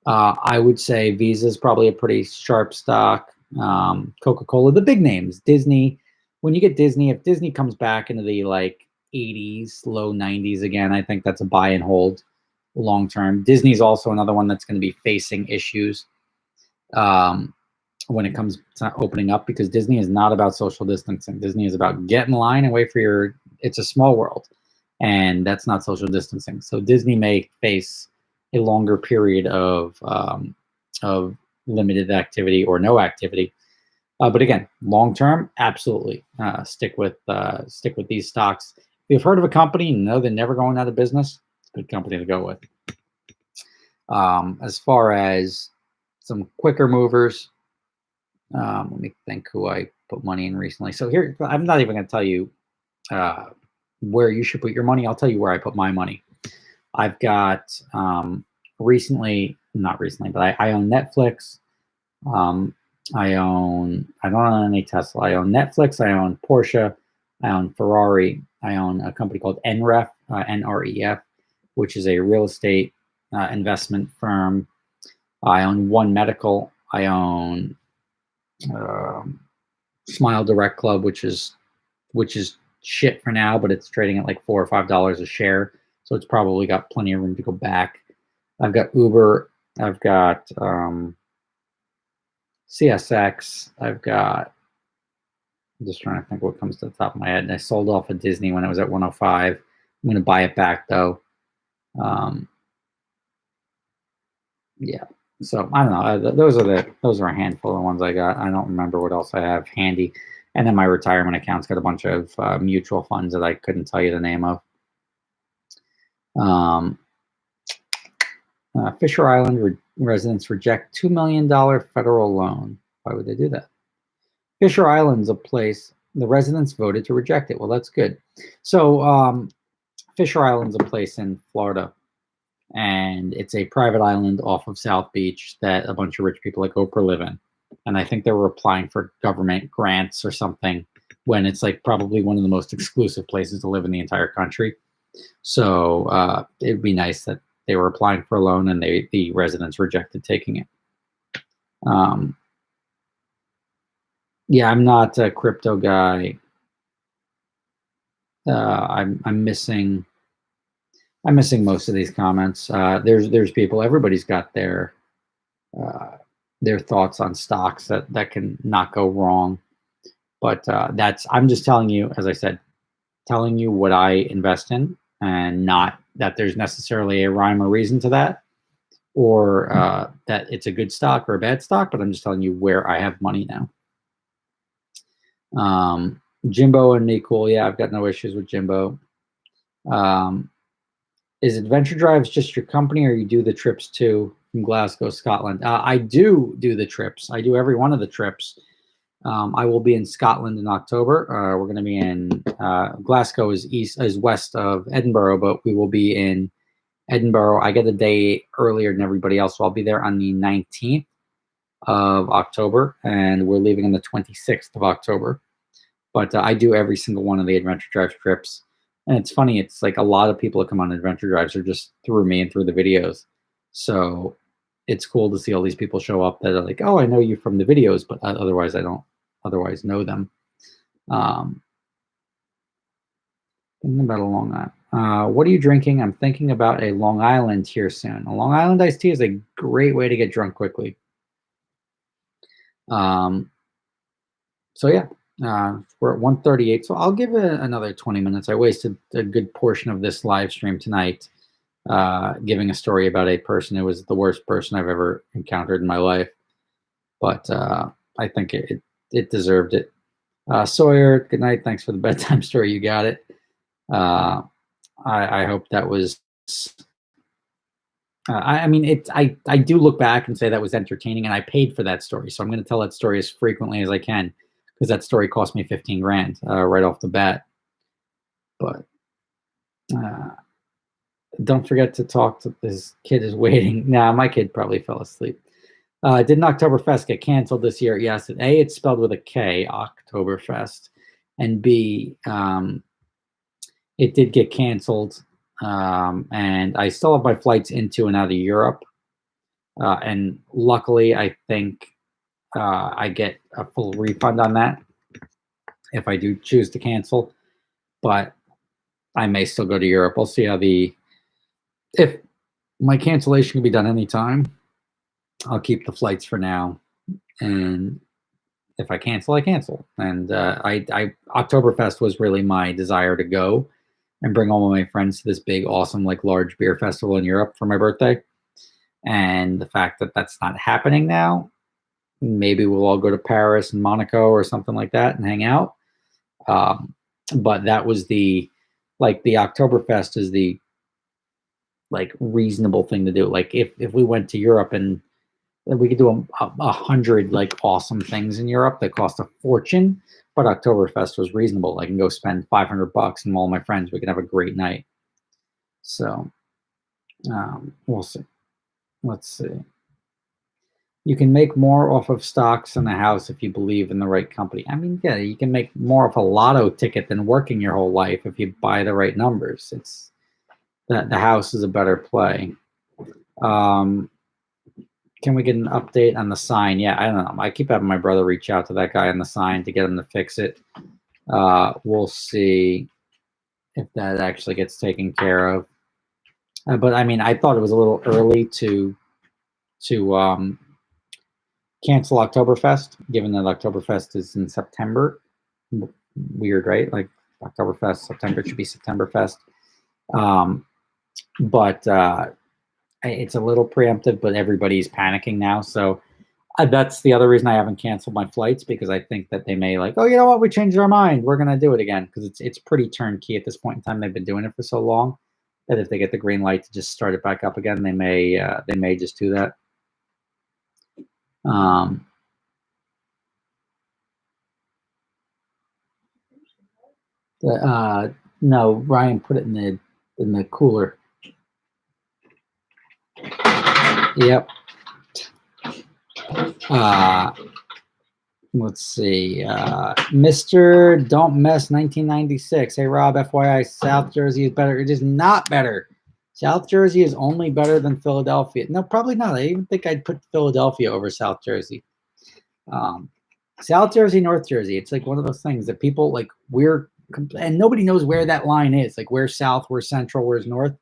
I would say Visa is probably a pretty sharp stock. Coca-Cola, the big names, Disney. When you get Disney, if Disney comes back into the like 80s, low 90s again. I think that's a buy and hold long term. Disney's also another one that's going to be facing issues when it comes to opening up, because Disney is not about social distancing. Disney is about get in line and wait for your, it's a small world, and that's not social distancing. So Disney may face a longer period of limited activity or no activity. But again, long term, absolutely stick with these stocks. If you've heard of a company and know they're never going out of business, it's a good company to go with. As far as some quicker movers, let me think who I put money in recently. So here, I'm not even going to tell you where you should put your money. I'll tell you where I put my money. I've got not recently, but I own Netflix. I don't own any Tesla. I own Netflix. I own Porsche. I own Ferrari. I own a company called NREF, NREF, which is a real estate investment firm. I own One Medical. I own Smile Direct Club, which is shit for now, but it's trading at like $4 or $5 a share, so it's probably got plenty of room to go back. I've got Uber. I've got CSX. I'm just trying to think what comes to the top of my head. And I sold off of Disney when it was at 105. I'm going to buy it back though. Yeah. So I don't know. Those are a handful of ones I got. I don't remember what else I have handy. And then my retirement account's got a bunch of mutual funds that I couldn't tell you the name of. Fisher Island residents reject $2 million federal loan. Why would they do that? Fisher Island's a place the residents voted to reject it. Well, that's good. So Fisher Island's a place in Florida, and it's a private island off of South Beach that a bunch of rich people like Oprah live in. And I think they were applying for government grants or something, when it's like probably one of the most exclusive places to live in the entire country. So it'd be nice that they were applying for a loan and the residents rejected taking it. Yeah, I'm not a crypto guy. I'm missing most of these comments. There's people. Everybody's got their thoughts on stocks that can not go wrong. But I'm just telling you, as I said, telling you what I invest in, and not that there's necessarily a rhyme or reason to that, or that it's a good stock or a bad stock. But I'm just telling you where I have money now. Jimbo and me, cool. Yeah, I've got no issues with Jimbo. Is Adventure Drives just your company, or you do the trips too from Glasgow, Scotland? I do the trips. I do every one of the trips. I will be in Scotland in October. We're going to be in Glasgow is west of Edinburgh, but we will be in Edinburgh. I get a day earlier than everybody else, so I'll be there on the 19th of October, and we're leaving on the 26th of October. But I do every single one of the Adventure Drive trips. And it's funny, it's like a lot of people that come on Adventure Drives are just through me and through the videos. So it's cool to see all these people show up that are like, oh, I know you from the videos, but otherwise I don't know them. Thinking about a Long Island. What are you drinking? I'm thinking about a Long Island here soon. A Long Island iced tea is a great way to get drunk quickly. So yeah, we're at 1:38. So I'll give it another 20 minutes. I wasted a good portion of this live stream tonight giving a story about a person who was the worst person I've ever encountered in my life. But I think it deserved it. Sawyer, good night. Thanks for the bedtime story. You got it. I hope that was... I mean, I do look back and say that was entertaining, and I paid for that story. So I'm going to tell that story as frequently as I can, because that story cost me 15 grand right off the bat. But don't forget to talk to this kid is waiting. Nah, my kid probably fell asleep. Didn't Oktoberfest get canceled this year? Yes. A, it's spelled with a K, Oktoberfest. And B, it did get canceled. And I still have my flights into and out of Europe. And luckily, I think I get a full refund on that if I do choose to cancel. But I may still go to Europe. We'll see how if my cancellation can be done anytime, I'll keep the flights for now. And if I cancel, I cancel. And Oktoberfest was really my desire to go and bring all of my friends to this big, awesome, like large beer festival in Europe for my birthday. And the fact that that's not happening now, maybe we'll all go to Paris and Monaco or something like that and hang out. But that was the Oktoberfest is the like reasonable thing to do. Like if we went to Europe and we could do 100 like awesome things in Europe that cost a fortune, but Oktoberfest was reasonable. I can go spend $500 and all my friends, we can have a great night. So we'll see. Let's see. You can make more off of stocks in the house if you believe in the right company. I mean, yeah, you can make more off a lotto ticket than working your whole life if you buy the right numbers. It's that the house is a better play. Can we get an update on the sign? Yeah, I don't know. I keep having my brother reach out to that guy on the sign to get him to fix it. We'll see if that actually gets taken care of. But I mean, I thought it was a little early to cancel Oktoberfest, given that Oktoberfest is in September. Weird, right? Like Oktoberfest, September, it should be Septemberfest. But it's a little preemptive, but everybody's panicking now. So that's the other reason I haven't canceled my flights, because I think that they may like, oh, you know what? We changed our mind. We're going to do it again, because it's pretty turnkey at this point in time. They've been doing it for so long that if they get the green light to just start it back up again, they may just do that. No, Ryan, put it in the cooler. Yep. Let's see. Mr. Don't Mess 1996. Hey, Rob, FYI, South Jersey is better. It is not better. South Jersey is only better than Philadelphia. No, probably not. I even think I'd put Philadelphia over South Jersey. South Jersey, North Jersey. It's like one of those things that people like, and nobody knows where that line is. Like, where's South, where's Central, where's North.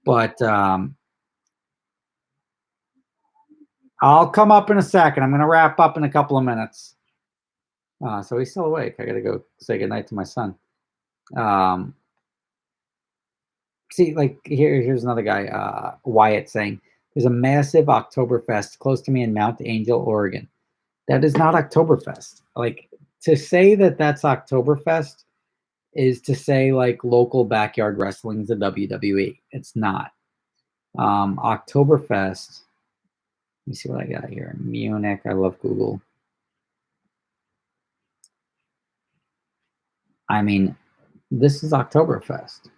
But I'll come up in a second. I'm going to wrap up in a couple of minutes. So he's still awake. I got to go say goodnight to my son. See, like here's another guy, Wyatt, saying, there's a massive Oktoberfest close to me in Mount Angel, Oregon. That is not Oktoberfest. Like, to say that that's Oktoberfest is to say like local backyard wrestling is the WWE. It's not. Oktoberfest. Let me see what I got here. Munich. I love Google. I mean, this is Oktoberfest.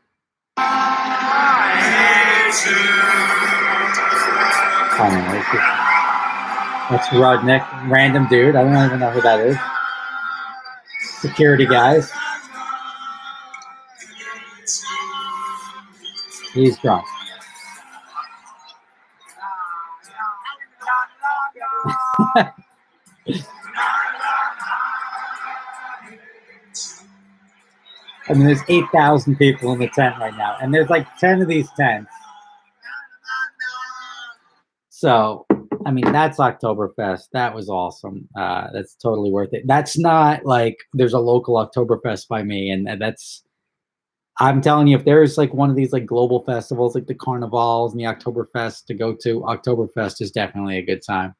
Oh, no, that's Rudnick, random dude. I don't even know who that is. Security guys. He's drunk. I mean, there's 8,000 people in the tent right now, and there's like 10 of these tents. So, I mean, that's Oktoberfest. That was awesome. That's totally worth it. That's not like there's a local Oktoberfest by me, and that's, I'm telling you, if there's like one of these like global festivals, like the Carnivals and the Oktoberfest to go to, Oktoberfest is definitely a good time.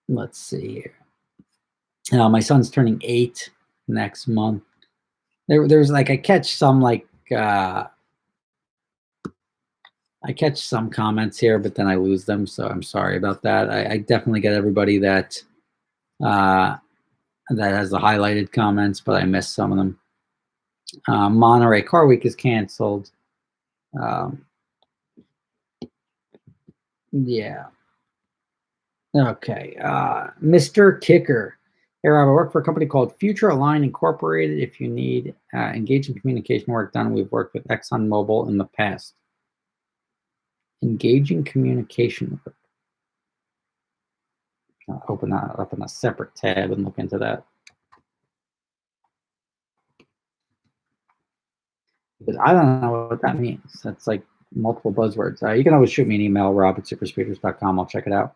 Let's see here. My son's turning 8 next month. There's like, I catch some comments here, but then I lose them, so I'm sorry about that. I definitely get everybody that has the highlighted comments, but I missed some of them. Monterey Car Week is canceled. Yeah. Okay. Mr. Kicker. Hey, Rob, I work for a company called Future Align Incorporated. If you need engaging communication work done, we've worked with ExxonMobil in the past. Engaging communication work. I'll open that up in a separate tab and look into that. But I don't know what that means. That's like multiple buzzwords. You can always shoot me an email, rob@superspeakers.com. I'll check it out.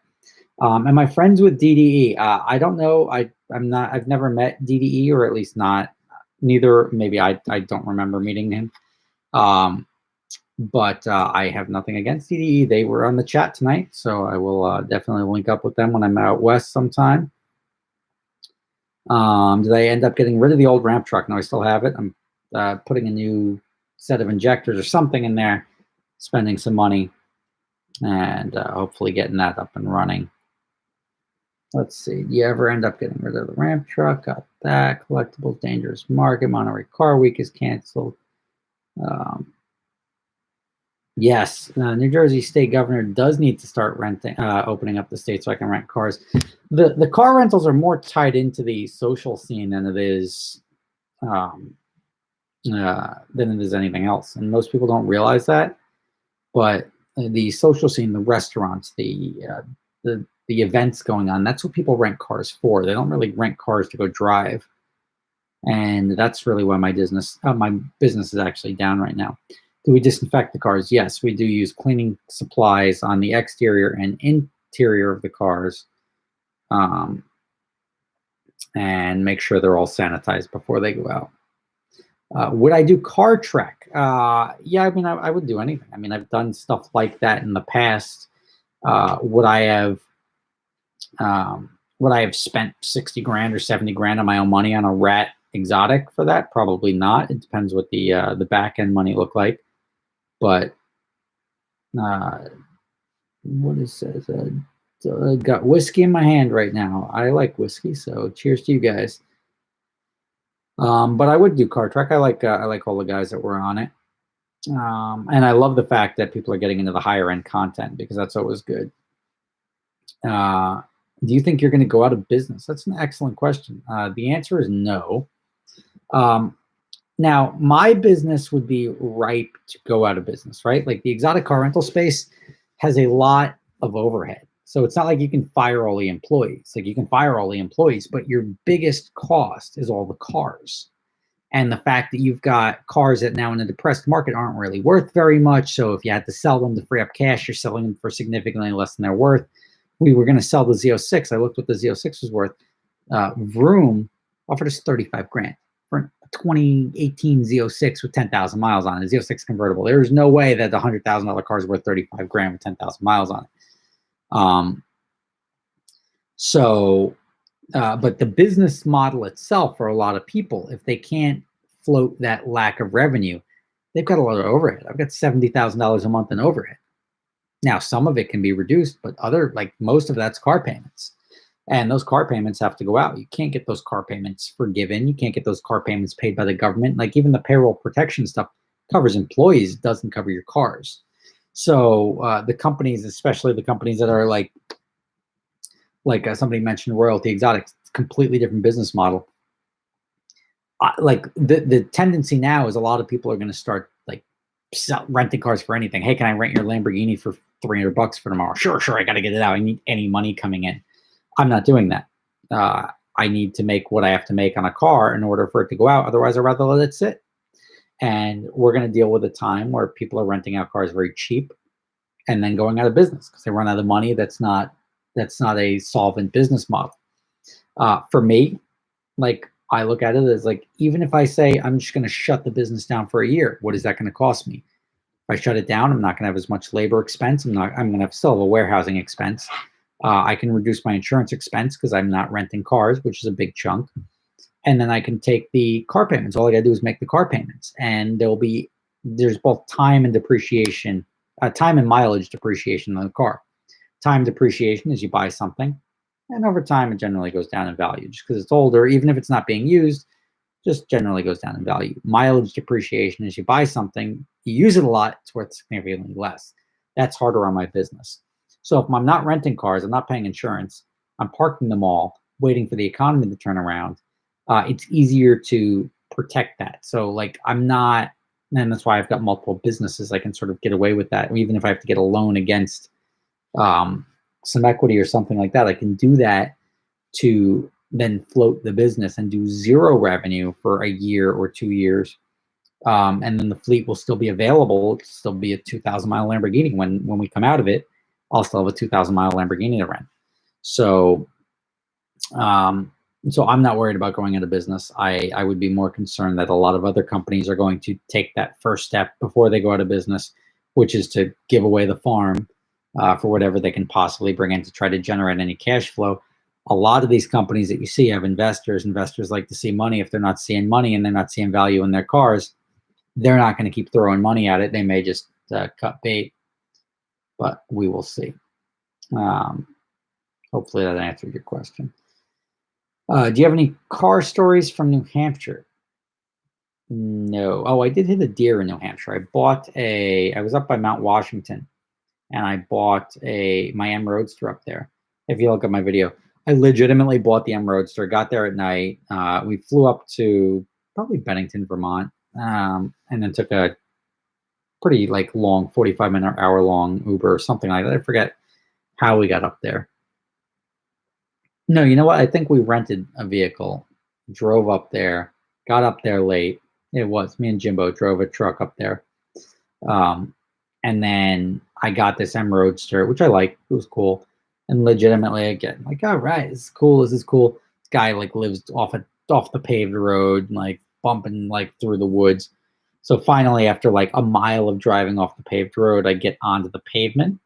Am I friends with DDE? I don't know. I'm not. I've never met DDE, or at least not. Neither. Maybe I don't remember meeting him. But I have nothing against DDE. They were on the chat tonight, so I will definitely link up with them when I'm out west sometime. Did I end up getting rid of the old ramp truck? No, I still have it. I'm putting a new set of injectors or something in there, spending some money, and hopefully getting that up and running. Let's see. Do you ever end up getting rid of the ramp truck? Got that. Collectibles, dangerous market. Monterey Car Week is canceled. Yes, New Jersey state governor does need to start opening up the state so I can rent cars. The car rentals are more tied into the social scene than it is anything else, and most people don't realize that. But the social scene, the restaurants, the events going on, that's what people rent cars for. They don't really rent cars to go drive, and that's really why my business is actually down right now. Do we disinfect the cars? Yes, we do use cleaning supplies on the exterior and interior of the cars, and make sure they're all sanitized before they go out. Would I do car trek? Yeah, I mean, I would do anything. I mean, I've done stuff like that in the past. Would I have spent 60 grand or 70 grand of my own money on a rat exotic for that? Probably not. It depends what the back end money looked like. But what it says, got whiskey in my hand right now. I like whiskey, so cheers to you guys. But I would do car trek. I like all the guys that were on it, and I love the fact that people are getting into the higher end content, because that's always good. Do you think you're going to go out of business? That's an excellent question. The answer is no. Now, my business would be ripe to go out of business, right? Like the exotic car rental space has a lot of overhead. So it's not like you can fire all the employees. Like you can fire all the employees, but your biggest cost is all the cars. And the fact that you've got cars that now in a depressed market aren't really worth very much. So if you had to sell them to free up cash, you're selling them for significantly less than they're worth. We were going to sell the Z06. I looked what the Z06 was worth. Vroom offered us 35 grand for a 2018 Z06 with 10,000 miles on it. Z06 convertible. There's no way that the $100,000 car is worth 35 grand with 10,000 miles on it. But the business model itself, for a lot of people, if they can't float that lack of revenue, they've got a lot of overhead. I've got $70,000 a month in overhead. Now, some of it can be reduced, but most of that's car payments. And those car payments have to go out. You can't get those car payments forgiven. You can't get those car payments paid by the government. Like even the payroll protection stuff covers employees, it doesn't cover your cars. So the companies, especially the companies that are like somebody mentioned Royalty Exotics, it's a completely different business model. Like the tendency now is a lot of people are going to start like renting cars for anything. Hey, can I rent your Lamborghini for $300 for tomorrow? Sure. I got to get it out. I need any money coming in. I'm not doing that. I need to make what I have to make on a car in order for it to go out. Otherwise, I'd rather let it sit. And we're going to deal with a time where people are renting out cars very cheap and then going out of business because they run out of money. That's not a solvent business model. For me, like I look at it as like, even if I say I'm just going to shut the business down for a year, what is that going to cost me? If I shut it down, I'm not going to have as much labor expense. I'm going to still have a warehousing expense. I can reduce my insurance expense because I'm not renting cars, which is a big chunk. And then I can take the car payments. All I got to do is make the car payments. And there's both time and depreciation, time and mileage depreciation on the car. Time depreciation is you buy something, and over time it generally goes down in value just because it's older. Even if it's not being used, just generally goes down in value. Mileage depreciation is you buy something, you use it a lot, it's worth significantly less. That's harder on my business. So if I'm not renting cars, I'm not paying insurance, I'm parking them all, waiting for the economy to turn around, it's easier to protect that. So like I'm not, and that's why I've got multiple businesses. I can sort of get away with that. Even if I have to get a loan against some equity or something like that, I can do that to then float the business and do zero revenue for a year or 2 years And then the fleet will still be available. It'll still be a 2,000-mile Lamborghini. When we come out of it, I'll still have a 2,000-mile Lamborghini to rent. So so I'm not worried about going into business. I would be more concerned that a lot of other companies are going to take that first step before they go out of business, which is to give away the farm for whatever they can possibly bring in to try to generate any cash flow. A lot of these companies that you see have investors. Investors like to see money. If they're not seeing money and they're not seeing value in their cars, they're not going to keep throwing money at it. They may just cut bait, but we will see. Hopefully that answered your question. Do you have any car stories from New Hampshire? No. Oh, I did hit a deer in New Hampshire. I was up by Mount Washington, and I bought my M Roadster up there. If you look at my video, I legitimately bought the M Roadster, got there at night. We flew up to probably Bennington, Vermont, and then took a pretty long 45-minute, hour-long Uber or something like that. I forget how we got up there. No, you know what? I think we rented a vehicle, drove up there, got up there late. It was me and Jimbo drove a truck up there. And then I got this M Roadster, which I liked. It was cool. And legitimately, again, all right, this is cool. This is cool. This guy lives off the paved road, bumping through the woods. So finally, after a mile of driving off the paved road, I get onto the pavement,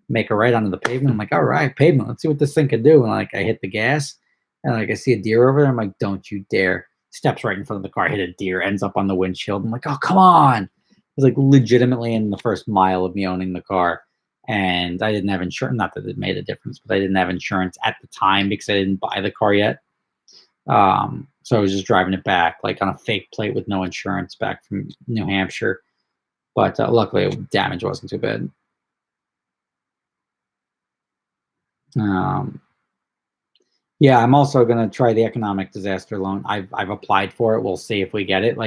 make a right onto the pavement. I'm like, all right, pavement, let's see what this thing can do. And I hit the gas, and I see a deer over there. I'm like, don't you dare. Steps right in front of the car, hit a deer, ends up on the windshield. I'm like, oh, come on. It's legitimately in the first mile of me owning the car. And I didn't have insurance. Not that it made a difference, but I didn't have insurance at the time because I didn't buy the car yet. So I was just driving it back on a fake plate with no insurance back from New Hampshire. But luckily, damage wasn't too bad. Yeah, I'm also going to try the economic disaster loan. I've applied for it. We'll see if we get it.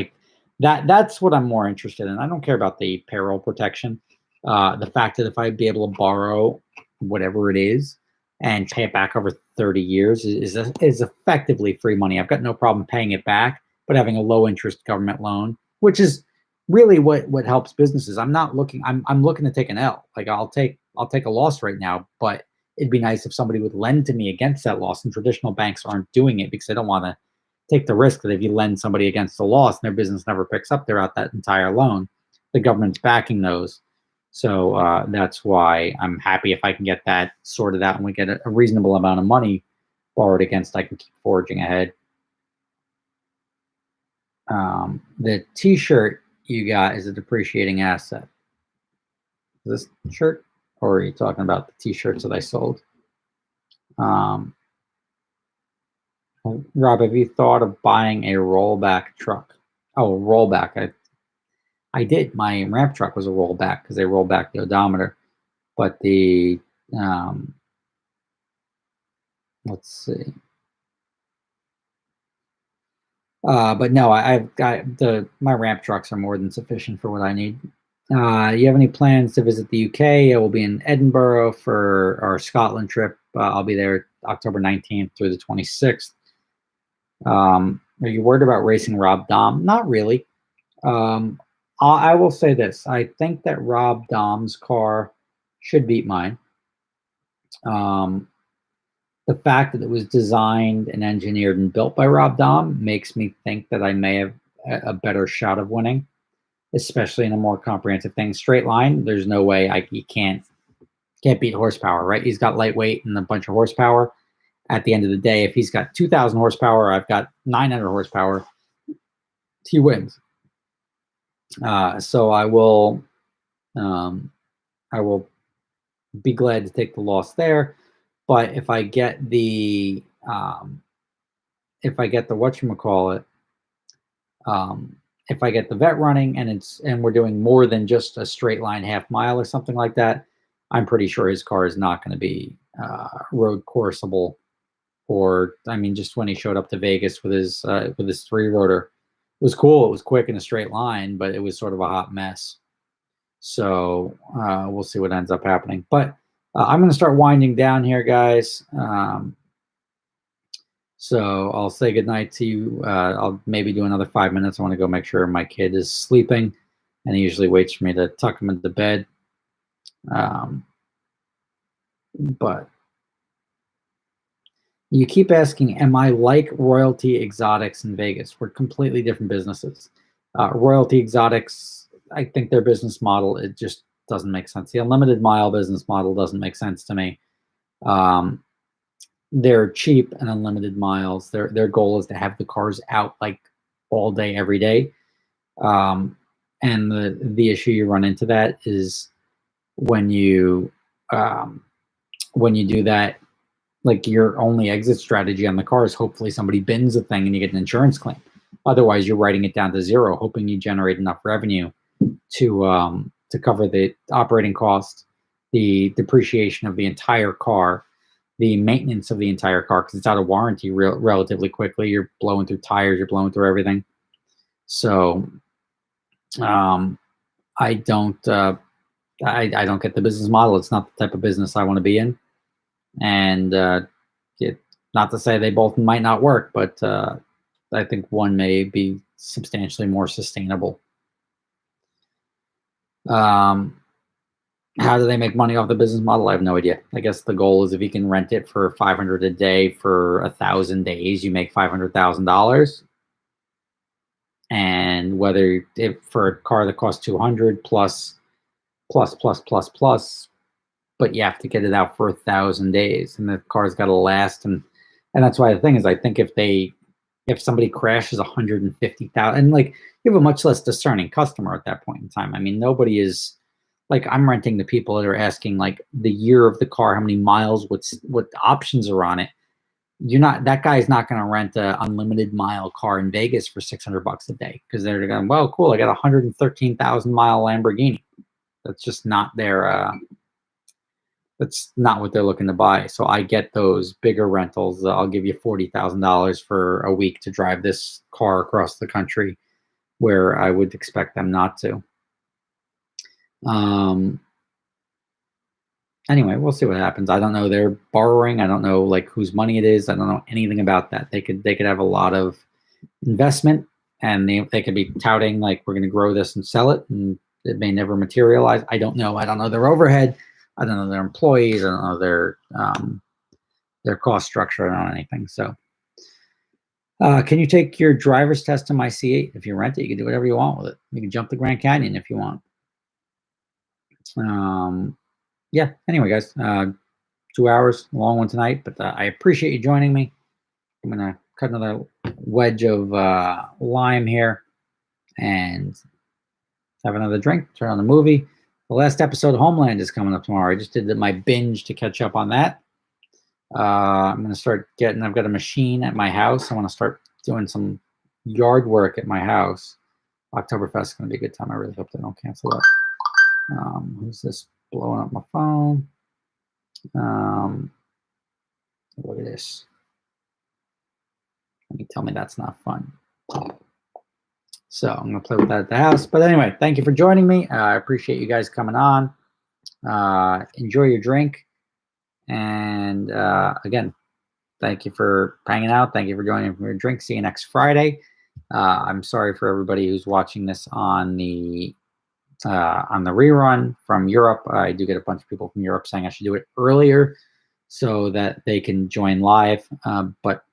That's what I'm more interested in. I don't care about the payroll protection. The fact that if I'd be able to borrow whatever it is and pay it back over 30 years is effectively free money. I've got no problem paying it back, but having a low interest government loan, which is really what helps businesses. I'm looking to take an L. I'll take a loss right now, but it'd be nice if somebody would lend to me against that loss, and traditional banks aren't doing it because they don't want to take the risk that if you lend somebody against the loss and their business never picks up, they're out that entire loan. The government's backing those. So that's why I'm happy if I can get that sorted out and we get a reasonable amount of money borrowed against. I can keep forging ahead. The T-shirt you got is a depreciating asset. Is this shirt? Or are you talking about the T-shirts that I sold? Rob, have you thought of buying a rollback truck? Oh, rollback. I did. My ramp truck was a rollback because they roll back the odometer. But the let's see. But no, I've got my ramp trucks are more than sufficient for what I need. You have any plans to visit the UK? I will be in Edinburgh for our Scotland trip. I'll be there October 19th through the 26th. Are you worried about racing Rob Dahm? Not really. I will say this. I think that Rob Dahm's car should beat mine. The fact that it was designed and engineered and built by Rob Dahm makes me think that I may have a better shot of winning, especially in a more comprehensive thing. Straight line, there's no way he can't beat horsepower, right? He's got lightweight and a bunch of horsepower. At the end of the day, if he's got 2,000 horsepower, I've got 900 horsepower, he wins. So I will be glad to take the loss there. But if I get the if I get the vet running and we're doing more than just a straight line half mile or something like that, I'm pretty sure his car is not going to be road courseable. Or just when he showed up to Vegas with his 3-rotor, it was cool. It was quick in a straight line, but it was sort of a hot mess. So we'll see what ends up happening. But I'm going to start winding down here, guys. So I'll say goodnight to you. I'll maybe do another 5 minutes. I want to go make sure my kid is sleeping, and he usually waits for me to tuck him into bed. But you keep asking, am I like Royalty Exotics in Vegas? We're completely different businesses. Royalty Exotics, I think their business model, it just doesn't make sense. The unlimited mile business model doesn't make sense to me. They're cheap and unlimited miles. Their goal is to have the cars out like all day, every day. And the issue you run into that is when you do that, like your only exit strategy on the car is hopefully somebody bins a thing and you get an insurance claim. Otherwise, you're writing it down to zero, hoping you generate enough revenue to cover the operating cost, the depreciation of the entire car, the maintenance of the entire car, because it's out of warranty relatively quickly. You're blowing through tires, you're blowing through everything. So I don't get the business model. It's not the type of business I want to be in. And not to say they both might not work, but I think one may be substantially more sustainable. How do they make money off the business model? I have no idea. I guess the goal is if you can rent it for $500 a day for 1,000 days, you make $500,000. And whether if for a car that costs $200 plus, but you have to get it out for 1,000 days, and the car's got to last. And that's why the thing is, I think if somebody crashes 150,000, and like you have a much less discerning customer at that point in time. I mean, nobody is like, I'm renting to people that are asking like the year of the car, how many miles, what options are on it. That guy's not going to rent an unlimited mile car in Vegas for $600 a day, because they're going, well, cool, I got a 113,000 mile Lamborghini. That's just not their that's not what they're looking to buy. So I get those bigger rentals. I'll give you $40,000 for a week to drive this car across the country, where I would expect them not to. Anyway, we'll see what happens. I don't know. They're borrowing. I don't know like whose money it is. I don't know anything about that. They could have a lot of investment, and they could be touting like, we're going to grow this and sell it, and it may never materialize. I don't know. I don't know their overhead. I don't know their employees. I don't know their cost structure. I don't know anything. So can you take your driver's test in my C8? If you rent it, you can do whatever you want with it. You can jump the Grand Canyon if you want. Yeah, anyway, guys, 2 hours, long one tonight, but I appreciate you joining me. I'm going to cut another wedge of lime here and have another drink, turn on the movie. The last episode of Homeland is coming up tomorrow. I just did my binge to catch up on that. I'm going to start I've got a machine at my house. I want to start doing some yard work at my house. Oktoberfest is going to be a good time. I really hope they don't cancel that. Who's this blowing up my phone? Look at this. Tell me that's not fun. So I'm going to play with that at the house. But anyway, thank you for joining me. I appreciate you guys coming on. Enjoy your drink. And again, thank you for hanging out. Thank you for joining for your drink. See you next Friday. I'm sorry for everybody who's watching this on the rerun from Europe. I do get a bunch of people from Europe saying I should do it earlier so that they can join live. But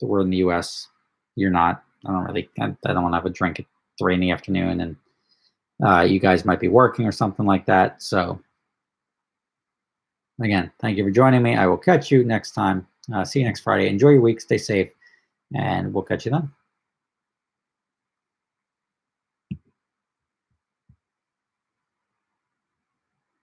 we're in the US. You're not. I don't want to have a drink at 3 in the afternoon, and you guys might be working or something like that. So again, thank you for joining me. I will catch you next time. See you next Friday. Enjoy your week. Stay safe, and we'll catch you then.